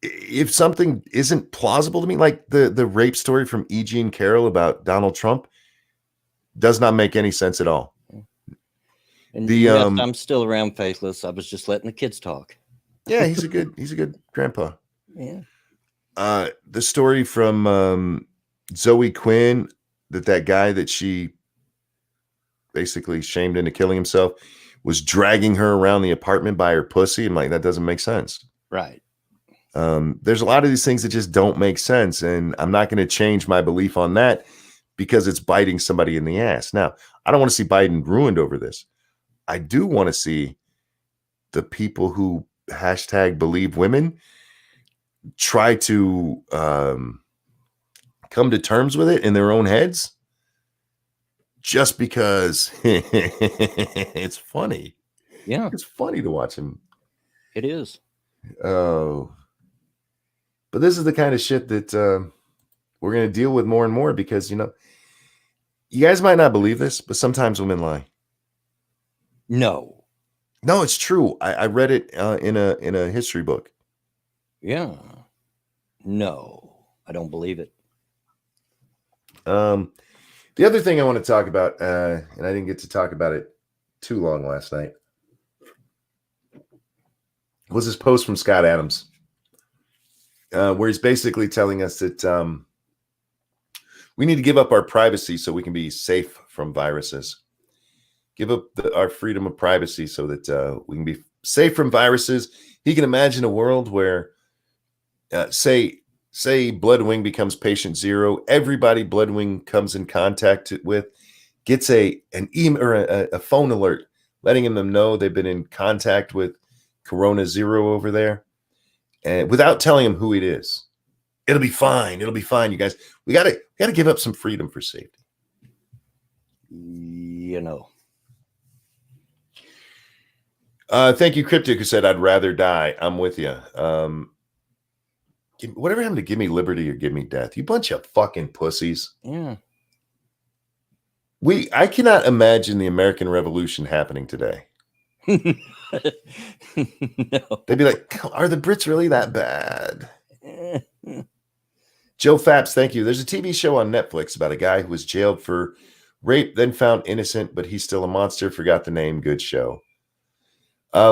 if something isn't plausible to me, like the rape story from E. Jean Carroll about Donald Trump, does not make any sense at all. And yes, I'm still around faithless. I was just letting the kids talk. Yeah, he's a good grandpa. Yeah. The story from Zoe Quinn, that guy that she basically shamed into killing himself was dragging her around the apartment by her pussy. I'm like, that doesn't make sense. Right. There's a lot of these things that just don't make sense, and I'm not going to change my belief on that because it's biting somebody in the ass. Now, I don't want to see Biden ruined over this. I do want to see the people who #believe women try to come to terms with it in their own heads just because it's funny. Yeah. It's funny to watch him. It is. Oh. But this is the kind of shit that we're going to deal with more and more because, you guys might not believe this, but sometimes women lie. No. No, it's true. I read it in a history book. Yeah. No, I don't believe it. The other thing I want to talk about, and I didn't get to talk about it too long last night, was this post from Scott Adams, where he's basically telling us that we need to give up our privacy so we can be safe from viruses. Give up our freedom of privacy so that we can be safe from viruses. He can imagine a world where, say Bloodwing becomes patient 0. Everybody Bloodwing comes in contact with gets an email or a phone alert letting them know they've been in contact with Corona 0 over there, and without telling them who it is. It'll be fine. It'll be fine, you guys. We gotta give up some freedom for safety. You know. Thank you, Cryptic, who said, I'd rather die. I'm with you. Whatever happened to give me liberty or give me death? You bunch of fucking pussies. Yeah. I cannot imagine the American Revolution happening today. No. They'd be like, are the Brits really that bad? Joe Fapps, thank you. There's a TV show on Netflix about a guy who was jailed for rape, then found innocent, but he's still a monster. Forgot the name. Good show.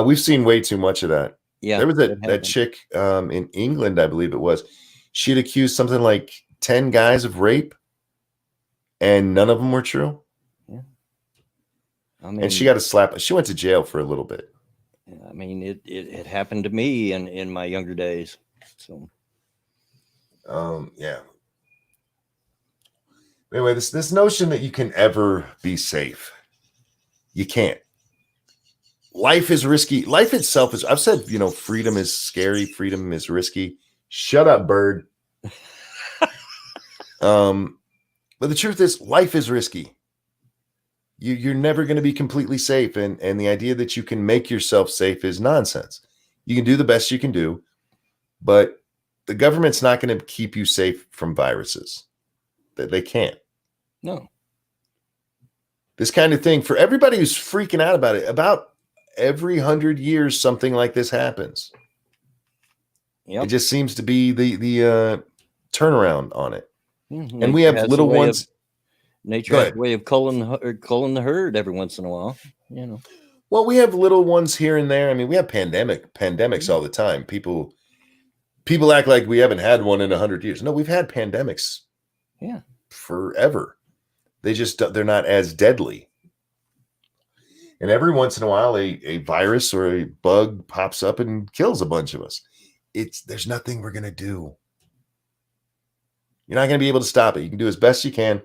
We've seen way too much of that. Yeah. There was that chick in England, I believe it was. She'd accused something like 10 guys of rape, and none of them were true. Yeah. I mean, and she got a slap. She went to jail for a little bit. I mean, it happened to me in my younger days. So, yeah. Anyway, this notion that you can ever be safe, you can't. Life is risky. Life itself is, I've said, freedom is scary. Freedom is risky. Shut up, bird. But the truth is, life is risky. You're never going to be completely safe. And the idea that you can make yourself safe is nonsense. You can do the best you can do, but the government's not going to keep you safe from viruses. They can't. No. This kind of thing, for everybody who's freaking out about it, about every 100 years, something like this happens. Yep. It just seems to be the turnaround on it. Mm-hmm. And we have little ones. Nature has a way of culling the herd every once in a while. Well, we have little ones here and there. I mean, we have pandemics all the time. People act like we haven't had one in 100 years. No, we've had pandemics. Yeah. Forever. They're not as deadly. And every once in a while, a virus or a bug pops up and kills a bunch of us. There's nothing we're going to do. You're not going to be able to stop it. You can do as best you can.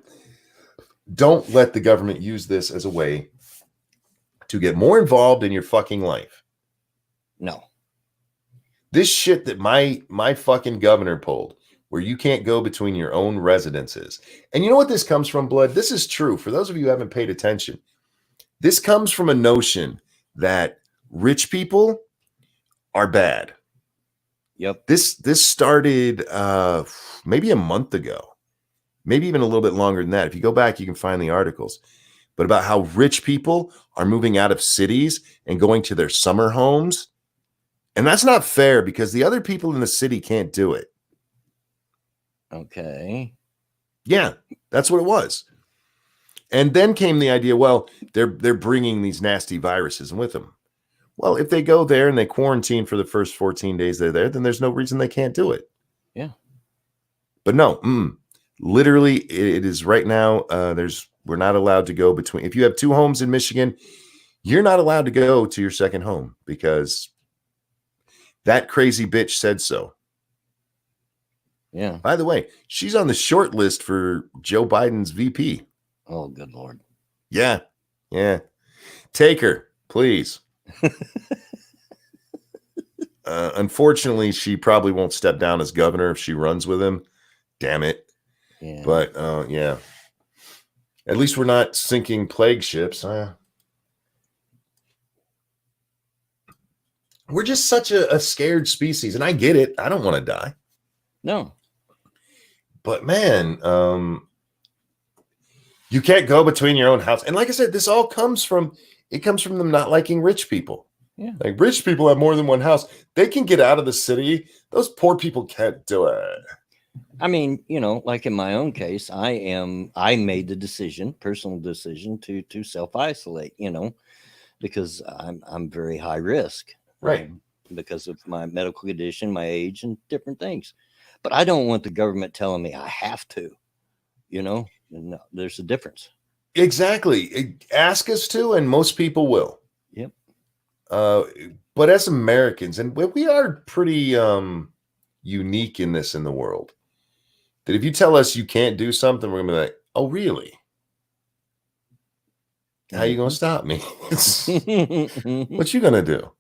Don't let the government use this as a way to get more involved in your fucking life. No. This shit that my fucking governor pulled, where you can't go between your own residences. And you know what this comes from, Blood? This is true. For those of you who haven't paid attention, this comes from a notion that rich people are bad. Yep. This started maybe a month ago, maybe even a little bit longer than that. If you go back, you can find the articles. But about how rich people are moving out of cities and going to their summer homes. And that's not fair because the other people in the city can't do it. Okay. Yeah, that's what it was. And then came the idea, well, they're bringing these nasty viruses with them. Well, if they go there and they quarantine for the first 14 days they're there, then there's no reason they can't do it. Yeah. But no, literally, it is right now. We're not allowed to go between. If you have 2 homes in Michigan, you're not allowed to go to your second home because that crazy bitch said so. Yeah. By the way, she's on the short list for Joe Biden's VP. Oh, good Lord. Yeah. Take her, please. Unfortunately, she probably won't step down as governor if she runs with him. Damn it. Yeah. But yeah. At least we're not sinking plague ships. We're just such a scared species, and I get it. I don't want to die. No. But man, you can't go between your own house. And like I said, this all comes from It comes from them not liking rich people. Yeah. Like rich people have more than one house. They can get out of the city. Those poor people can't do it. I mean, like in my own case, I made the personal decision to self-isolate, because I'm very high risk. Right. Because of my medical condition, my age, and different things. But I don't want the government telling me I have to, No, there's a difference. Exactly. Ask us to, and most people will. Yep. But as Americans, and we are pretty unique in this in the world, that if you tell us you can't do something, we're gonna be like, oh, really? How you gonna stop me? What you gonna do?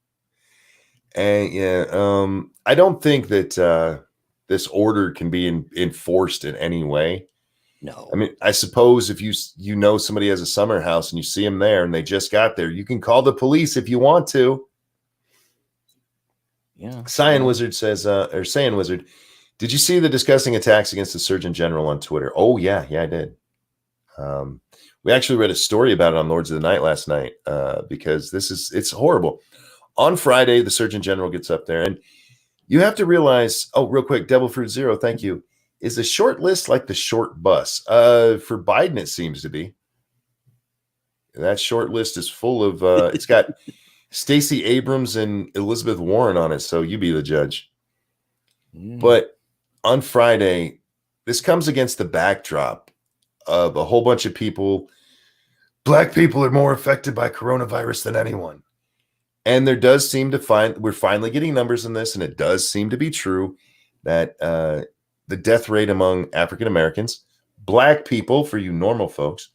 And yeah, I don't think that this order can be enforced in any way. No. I mean, I suppose if you know somebody has a summer house and you see them there and they just got there, you can call the police if you want to. Yeah. Cyan Wizard says, or Saiyan Wizard, did you see the disgusting attacks against the Surgeon General on Twitter? Oh yeah, I did. We actually read a story about it on Lords of the Night last night because it's horrible. On Friday, the Surgeon General gets up there, and you have to realize. Oh, real quick, Devil Fruit Zero, thank you. Is the short list like the short bus? For Biden, it seems to be. That short list is full of. It's got Stacey Abrams and Elizabeth Warren on it, so you be the judge. But on Friday, this comes against the backdrop of a whole bunch of people. Black people are more affected by coronavirus than anyone. And there does seem we're finally getting numbers in this, and it does seem to be true that the death rate among African Americans, Black people, for you normal folks,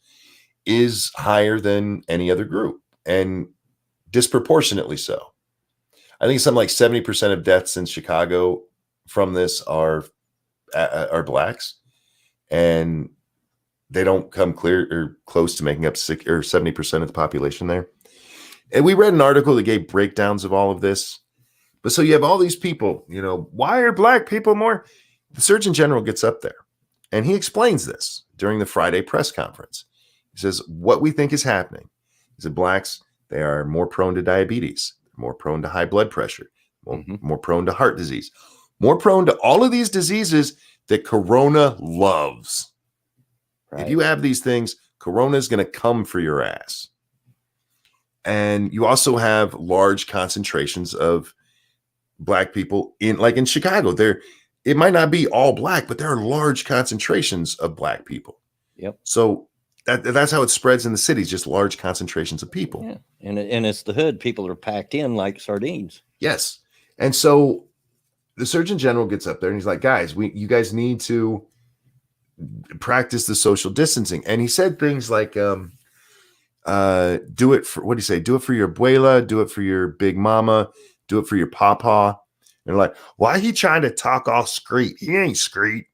is higher than any other group, and disproportionately so. I think something like 70% of deaths in Chicago from this are Blacks, and they don't come clear or close to making up 70% of the population there. And we read an article that gave breakdowns of all of this. But so you have all these people, why are Black people more? The Surgeon General gets up there and he explains this during the Friday press conference. He says, what we think is happening is that Blacks, they are more prone to diabetes, more prone to high blood pressure, more prone to heart disease, more prone to all of these diseases that Corona loves. Right. If you have these things, Corona is going to come for your ass. And you also have large concentrations of Black people in Chicago. It might not be all Black, but there are large concentrations of Black people. Yep. So that's how it spreads in the cities, just large concentrations of people. Yeah. And it's the hood. People are packed in like sardines. Yes. And so the Surgeon General gets up there and he's like, guys, you guys need to practice the social distancing. And he said things like, do it for, what do you say? Do it for your abuela, do it for your big mama, do it for your papa. And like, why he trying to talk all screet? He ain't screet.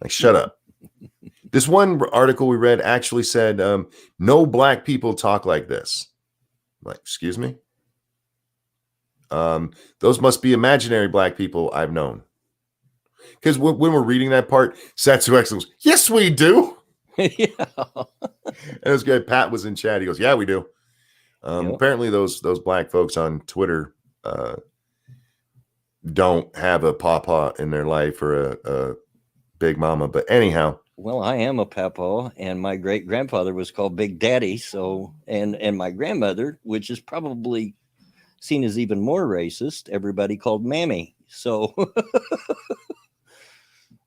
Like, shut up. This one article we read actually said, no Black people talk like this. I'm like, excuse me? Those must be imaginary Black people I've known. Because when we're reading that part, Satsu X goes, yes, we do. Yeah. And it was good. Pat was in chat. He goes, yeah, we do. Apparently those Black folks on Twitter don't have a pawpaw in their life or a big mama. But anyhow. Well, I am a pawpaw, and my great grandfather was called Big Daddy. So, and my grandmother, which is probably seen as even more racist, everybody called Mammy. So.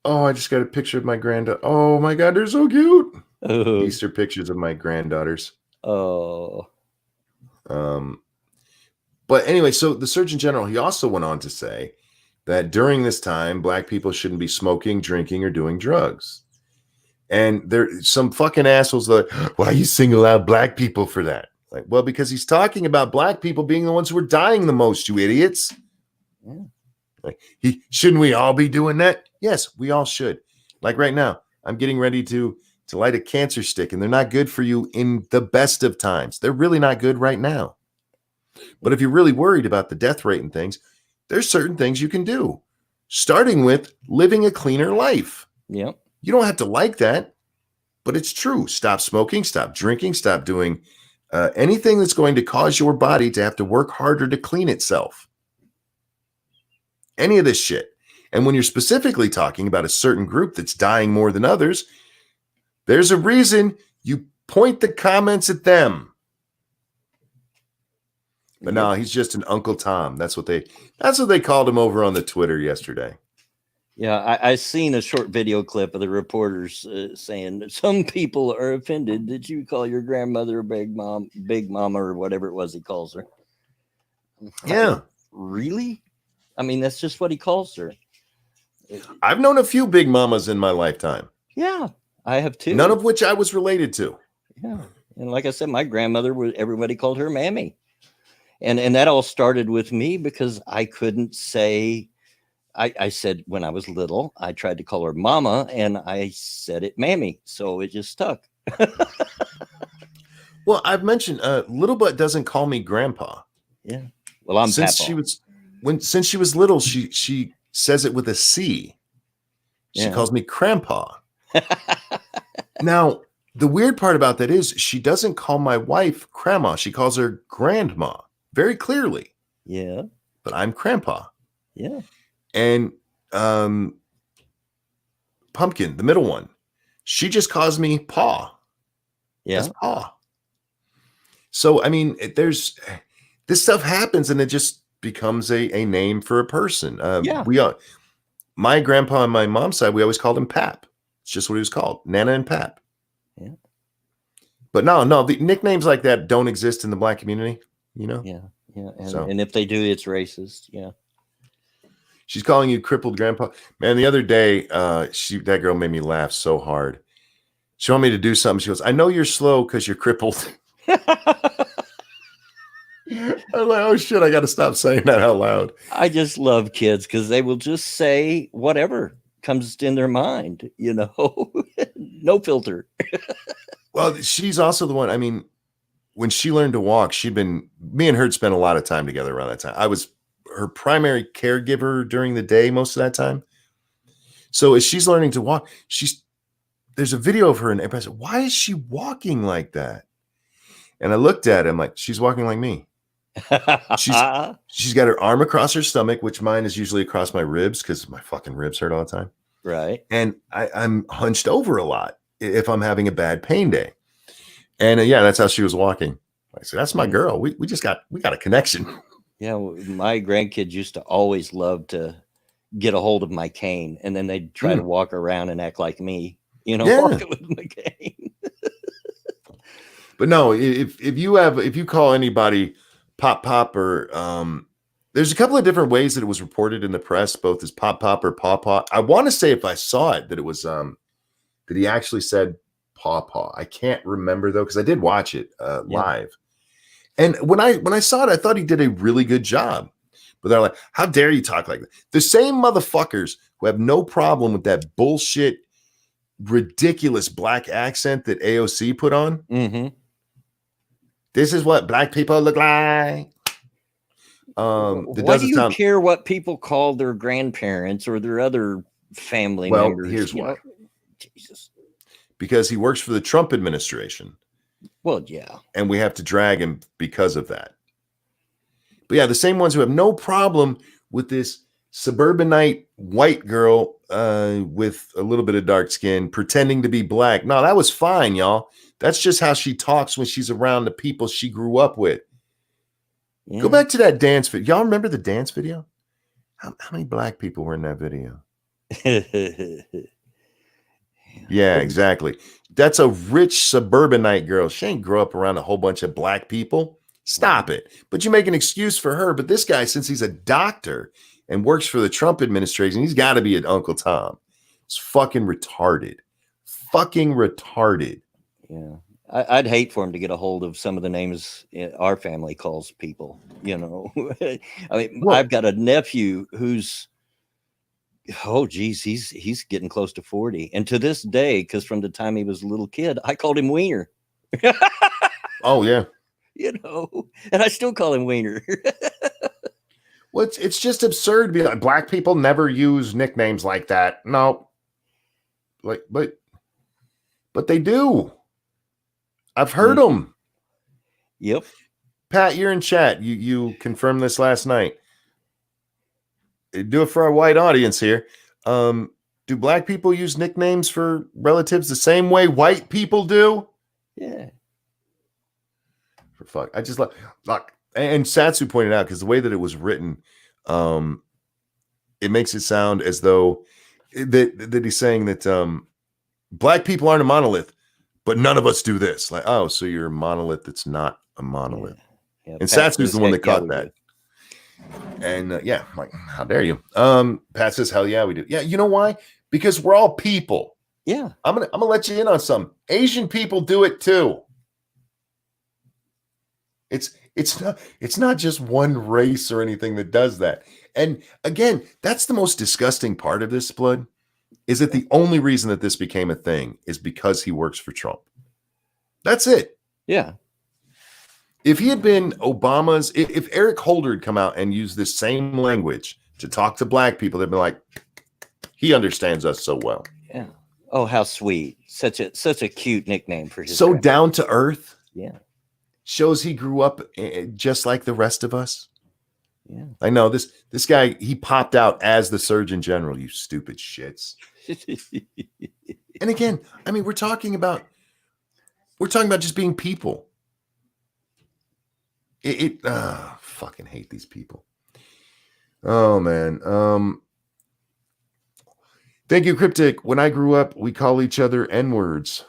Oh, I just got a picture of my granddaughter. Oh my God, they're so cute. Easter pictures of my granddaughters. Oh. But anyway, so the Surgeon General, he also went on to say that during this time, Black people shouldn't be smoking, drinking, or doing drugs. And there's some fucking assholes that, why you single out Black people for that? Like, well, because he's talking about Black people being the ones who are dying the most, you idiots. Yeah. Like, shouldn't we all be doing that? Yes, we all should. Like right now, I'm getting ready to light a cancer stick, and they're not good for you in the best of times. They're really not good right now. But if you're really worried about the death rate and things, there's certain things you can do, starting with living a cleaner life. Yep. You don't have to like that, but it's true. Stop smoking, stop drinking, stop doing Anything that's going to cause your body to have to work harder to clean itself. Any of this shit. And when you're specifically talking about a certain group that's dying more than others, there's a reason you point the comments at them. But no, he's just an Uncle Tom. That's what they called him over on the Twitter yesterday. Yeah, I seen a short video clip of the reporters saying some people are offended that you call your grandmother a big mama, or whatever it was he calls her. Yeah. Really? I mean, that's just what he calls her. I've known a few big mamas in my lifetime. Yeah, I have too. None of which I was related to. Yeah. And like I said, my grandmother, everybody called her Mammy. And that all started with me because I couldn't say, I said when I was little, I tried to call her Mama and I said it Mammy. So it just stuck. Well, I've mentioned Little Butt doesn't call me Grandpa. Yeah. Well, I'm since Papa. Since she was little, she says it with a C. She calls me Crampa. Now, the weird part about that is she doesn't call my wife Grandma. She calls her Grandma very clearly. Yeah. But I'm Grandpa. Yeah. And Pumpkin, the middle one, she just calls me Pa. Yeah. That's Pa. So, I mean, this stuff happens and it just becomes a name for a person. My grandpa on my mom's side, we always called him Pap. It's just what he was called, Nana and Pap. Yeah. But no, the nicknames like that don't exist in the Black community, you know? Yeah. Yeah. And if they do, it's racist. Yeah. She's calling you crippled grandpa. Man, the other day, that girl made me laugh so hard. She wanted me to do something. She goes, I know you're slow because you're crippled. I was like, oh shit, I got to stop saying that out loud. I just love kids because they will just say whatever comes in their mind, you know, no filter. Well, she's also the one. I mean, when she learned to walk, me and her spent a lot of time together around that time. I was her primary caregiver during the day most of that time. So as she's learning to walk, there's a video of her and everybody said, why is she walking like that? And I looked at him like, she's walking like me. She's got her arm across her stomach, which mine is usually across my ribs because my fucking ribs hurt all the time. Right. And I'm hunched over a lot if I'm having a bad pain day. And that's how she was walking. I said, that's my girl. We got a connection. Yeah. My grandkids used to always love to get a hold of my cane and then they'd try to walk around and act like me, you know, walking with my cane. But no, if you call anybody Pop or there's a couple of different ways that it was reported in the press, both as Pop or Paw. I want to say if I saw it that it was that he actually said Paw. I can't remember though because I did watch it live. And when I saw it, I thought he did a really good job. But they're like, how dare you talk like that? The same motherfuckers who have no problem with that bullshit, ridiculous black accent that AOC put on. Mm-hmm. This is what black people look like. Why do you care what people call their grandparents or their other family members? Well, here's why. Jesus. Because he works for the Trump administration. Well, yeah. And we have to drag him because of that. But yeah, the same ones who have no problem with this suburbanite white girl with a little bit of dark skin pretending to be black. No, that was fine, y'all. That's just how she talks when she's around the people she grew up with. Yeah. Go back to that dance video. Y'all remember the dance video? How many black people were in that video? Yeah, exactly. That's a rich suburbanite girl. She ain't grow up around a whole bunch of black people. Stop it. But you make an excuse for her. But this guy, since he's a doctor and works for the Trump administration, he's got to be an Uncle Tom. It's fucking retarded. Fucking retarded. Yeah. I'd hate for him to get a hold of some of the names our family calls people, you know. I mean, I've got a nephew who's, he's getting close to 40. And to this day, because from the time he was a little kid, I called him Wiener. Oh, yeah. You know, and I still call him Wiener. Well, it's just absurd to be like, black people never use nicknames like that. No. But they do. I've heard them. Yep. Pat, you're in chat. You confirmed this last night. Do it for our white audience here. Do black people use nicknames for relatives the same way white people do? Yeah. For fuck, I just like and Satsu pointed out, because the way that it was written, it makes it sound as though that he's saying that black people aren't a monolith, but none of us do this. Like, oh, so you're a monolith that's not a monolith. Yeah, And Pat Satsu's says, the one that "Heck yeah, caught we that. do." And yeah, I'm like, how dare you? Pat says, hell yeah, we do. Yeah, you know why? Because we're all people. Yeah. I'm gonna let you in on something. Asian people do it too. It's not just one race or anything that does that. And again, that's the most disgusting part of this, Blood, is that the only reason that this became a thing is because he works for Trump. That's it. Yeah. If he had been Obama's, if Eric Holder had come out and used this same language to talk to black people, they'd be like, he understands us so well. Yeah. Oh, how sweet. Such a cute nickname for his So grandpa. down to earth. Yeah. Shows he grew up just like the rest of us. Yeah. I know this guy, he popped out as the Surgeon General, you stupid shits. And again, I mean, we're talking about just being people. Fucking hate these people. Oh man. Thank you, Cryptic. When I grew up, we call each other N-words.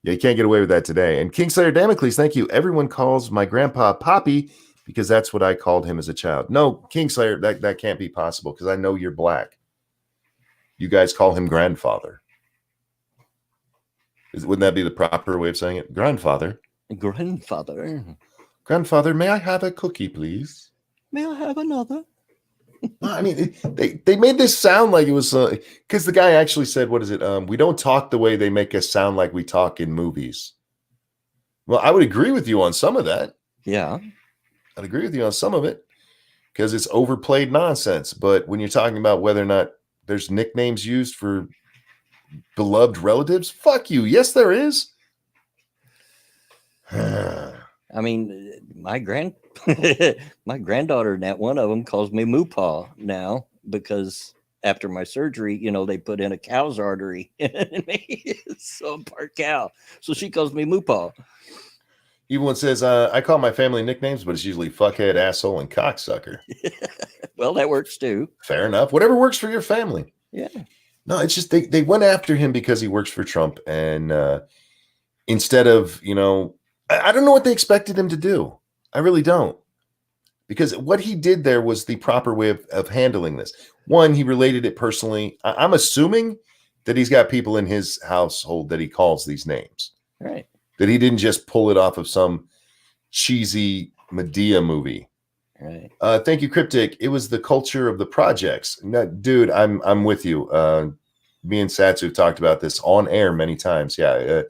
Yeah, you can't get away with that today. And Kingslayer Damocles, thank you. Everyone calls my grandpa Poppy because that's what I called him as a child. No, Kingslayer, that can't be possible because I know you're black. You guys call him grandfather. Wouldn't that be the proper way of saying it? Grandfather. Grandfather. Grandfather, may I have a cookie, please? May I have another? I mean, they made this sound like it was because the guy actually said, what is it? We don't talk the way they make us sound like we talk in movies. Well, I would agree with you on some of that. Yeah. I'd agree with you on some of it because it's overplayed nonsense. But when you're talking about whether or not there's nicknames used for beloved relatives, fuck you. Yes, there is. I mean, my granddaughter, that one of them, calls me Moopaw now because after my surgery, they put in a cow's artery in me, so I'm part cow. So she calls me Moopaw. Even one says, I call my family nicknames, but it's usually fuckhead, asshole, and cocksucker. Well, that works too. Fair enough. Whatever works for your family. Yeah. No, it's just they went after him because he works for Trump, and instead of I don't know what they expected him to do. I really don't. Because what he did there was the proper way of handling this. One, he related it personally. I'm assuming that he's got people in his household that he calls these names. Right. That he didn't just pull it off of some cheesy Medea movie. Right. Thank you, Cryptic. It was the culture of the projects. No, dude, I'm with you. Me and Satsu talked about this on air many times. Yeah.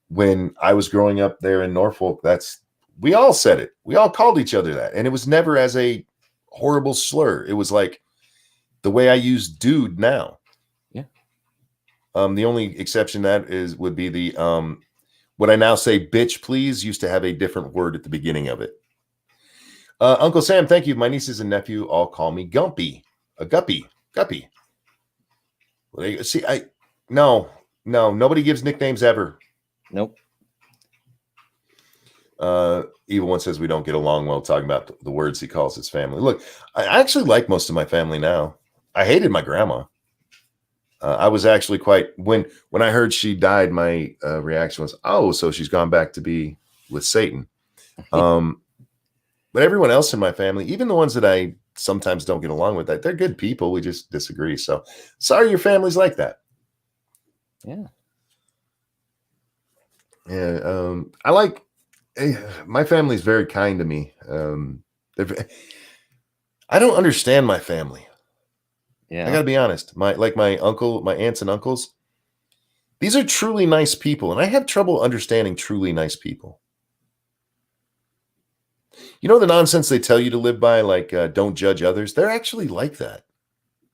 When I was growing up there in Norfolk, we all said it. We all called each other that. And it was never as a horrible slur. It was like the way I use dude now. Yeah. The only exception to that would be the what I now say bitch please used to have a different word at the beginning of it. Uncle Sam, thank you. My nieces and nephew all call me Gumpy. A guppy. Guppy. Well, see, no, nobody gives nicknames ever. Nope. Evil One says we don't get along well talking about the words he calls his family. Look, I actually like most of my family now. I hated my grandma. I was actually quite when I heard she died, my reaction was, oh, so she's gone back to be with Satan. But everyone else in my family, even the ones that I sometimes don't get along with, they're good people. We just disagree. So sorry your family's like that. Yeah. Yeah. My family's very kind to me. I don't understand my family. Yeah. I gotta be honest. My aunts and uncles, these are truly nice people, and I have trouble understanding truly nice people. You know the nonsense they tell you to live by, like don't judge others? They're actually like that.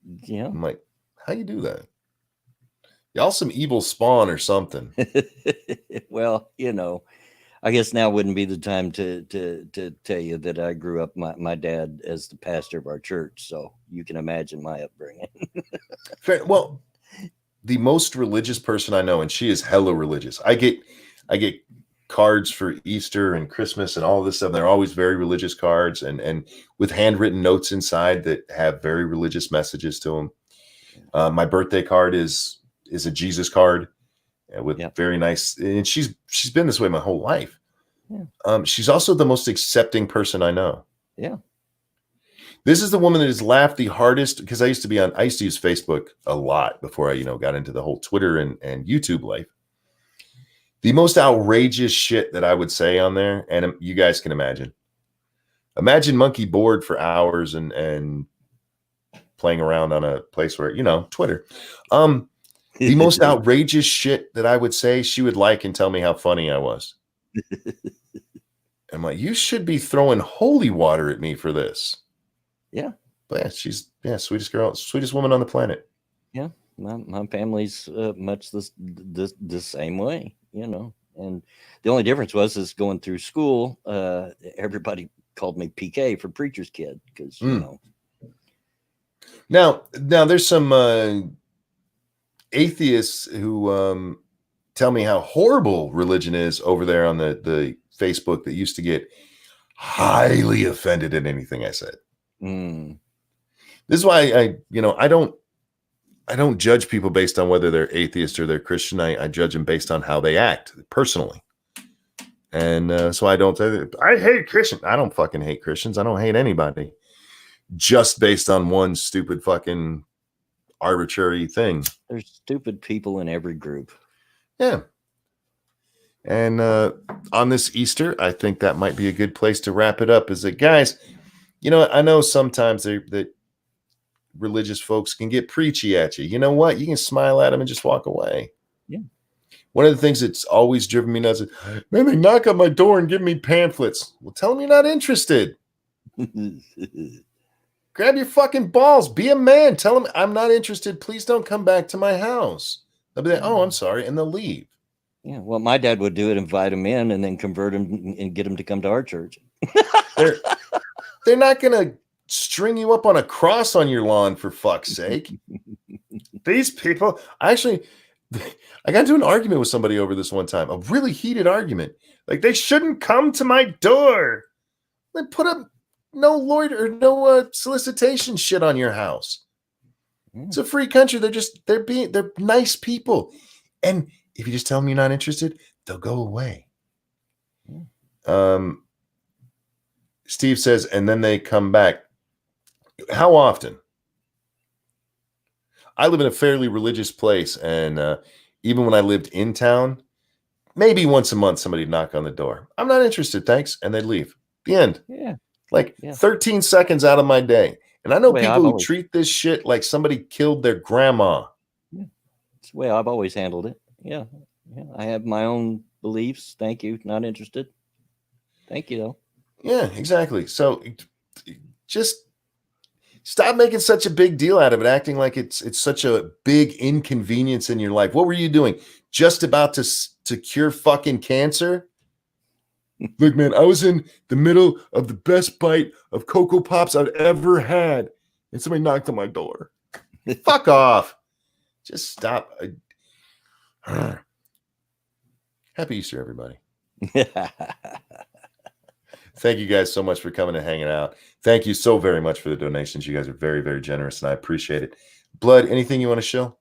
Yeah. I'm like, how you do that? Y'all some evil spawn or something. Well, I guess now wouldn't be the time to tell you that I grew up my dad as the pastor of our church, so you can imagine my upbringing. Well, the most religious person I know, and she is hella religious. I get cards for Easter and Christmas and all this stuff. They're always very religious cards and with handwritten notes inside that have very religious messages to them. My birthday card is a Jesus card with very nice, and she's been this way my whole life. Yeah. She's also the most accepting person I know. Yeah. This is the woman that has laughed the hardest, because I used to use Facebook a lot before I, got into the whole Twitter and YouTube life. The most outrageous shit that I would say on there, and you guys can imagine monkey bored for hours and playing around on a place where, Twitter. The most outrageous shit that I would say, she would like and tell me how funny I was. I'm like, you should be throwing holy water at me for this. Yeah. But yeah, she's sweetest girl, sweetest woman on the planet. Yeah. My family's much the same way, and the only difference was going through school. Everybody called me PK for preacher's kid because, Now there's some atheists who tell me how horrible religion is over there on the Facebook that used to get highly offended at anything I said. This is why I don't judge people based on whether they're atheist or they're Christian. I judge them based on how they act personally. And so I don't say, I hate Christians. I don't fucking hate Christians. I don't hate anybody just based on one stupid fucking arbitrary thing. There's stupid people in every group. Yeah. And on this Easter, I think that might be a good place to wrap it up. Is that, guys, I know sometimes that religious folks can get preachy at you. You know what? You can smile at them and just walk away. Yeah. One of the things that's always driven me nuts is, man, they knock on my door and give me pamphlets. Well, tell them you're not interested. Grab your fucking balls. Be a man. Tell them I'm not interested. Please don't come back to my house. They'll be like, oh, I'm sorry. And they'll leave. Yeah. Well, my dad would do it, invite them in and then convert them and get them to come to our church. They're not going to string you up on a cross on your lawn, for fuck's sake. These people, I got into an argument with somebody over this one time, a really heated argument. Like, they shouldn't come to my door. They put up no loiter or no solicitation shit on your house. It's a free country. They're nice people. And if you just tell them you're not interested, they'll go away. Steve says, and then they come back. How often? I live in a fairly religious place, and even when I lived in town, maybe once a month somebody'd knock on the door. I'm not interested, thanks, and they'd leave. The end. Yeah. 13 seconds out of my day. And I know people who treat this shit like somebody killed their grandma. Yeah. It's the way I've always handled it. Yeah. I have my own beliefs. Thank you. Not interested. Thank you, though. Yeah, exactly. So just stop making such a big deal out of it, acting like it's such a big inconvenience in your life. What were you doing? Just about to cure fucking cancer? Look, man, I was in the middle of the best bite of Cocoa Pops I've ever had, and somebody knocked on my door. Fuck off. Just stop. Happy Easter, everybody. Thank you guys so much for coming and hanging out. Thank you so very much for the donations. You guys are very, very generous, and I appreciate it. Blood, anything you want to show?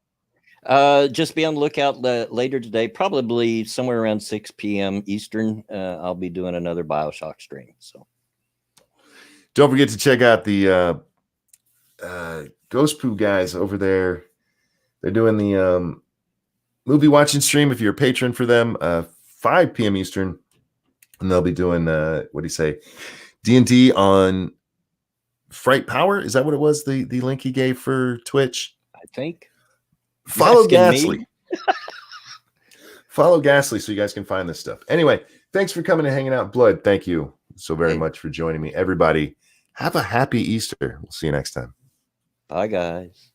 Just be on the lookout later today, probably somewhere around 6 p.m. Eastern. I'll be doing another BioShock stream. So don't forget to check out the Ghost Poo guys over there. They're doing the movie watching stream if you're a patron for them, 5 p.m. Eastern. And they'll be doing, D&D on Fright Power. Is that what it was? The link he gave for Twitch? I think. Follow Ghastly. Follow Ghastly so you guys can find this stuff. Anyway, thanks for coming and hanging out. Blood, thank you so very much for joining me. Everybody, have a happy Easter. We'll see you next time. Bye, guys.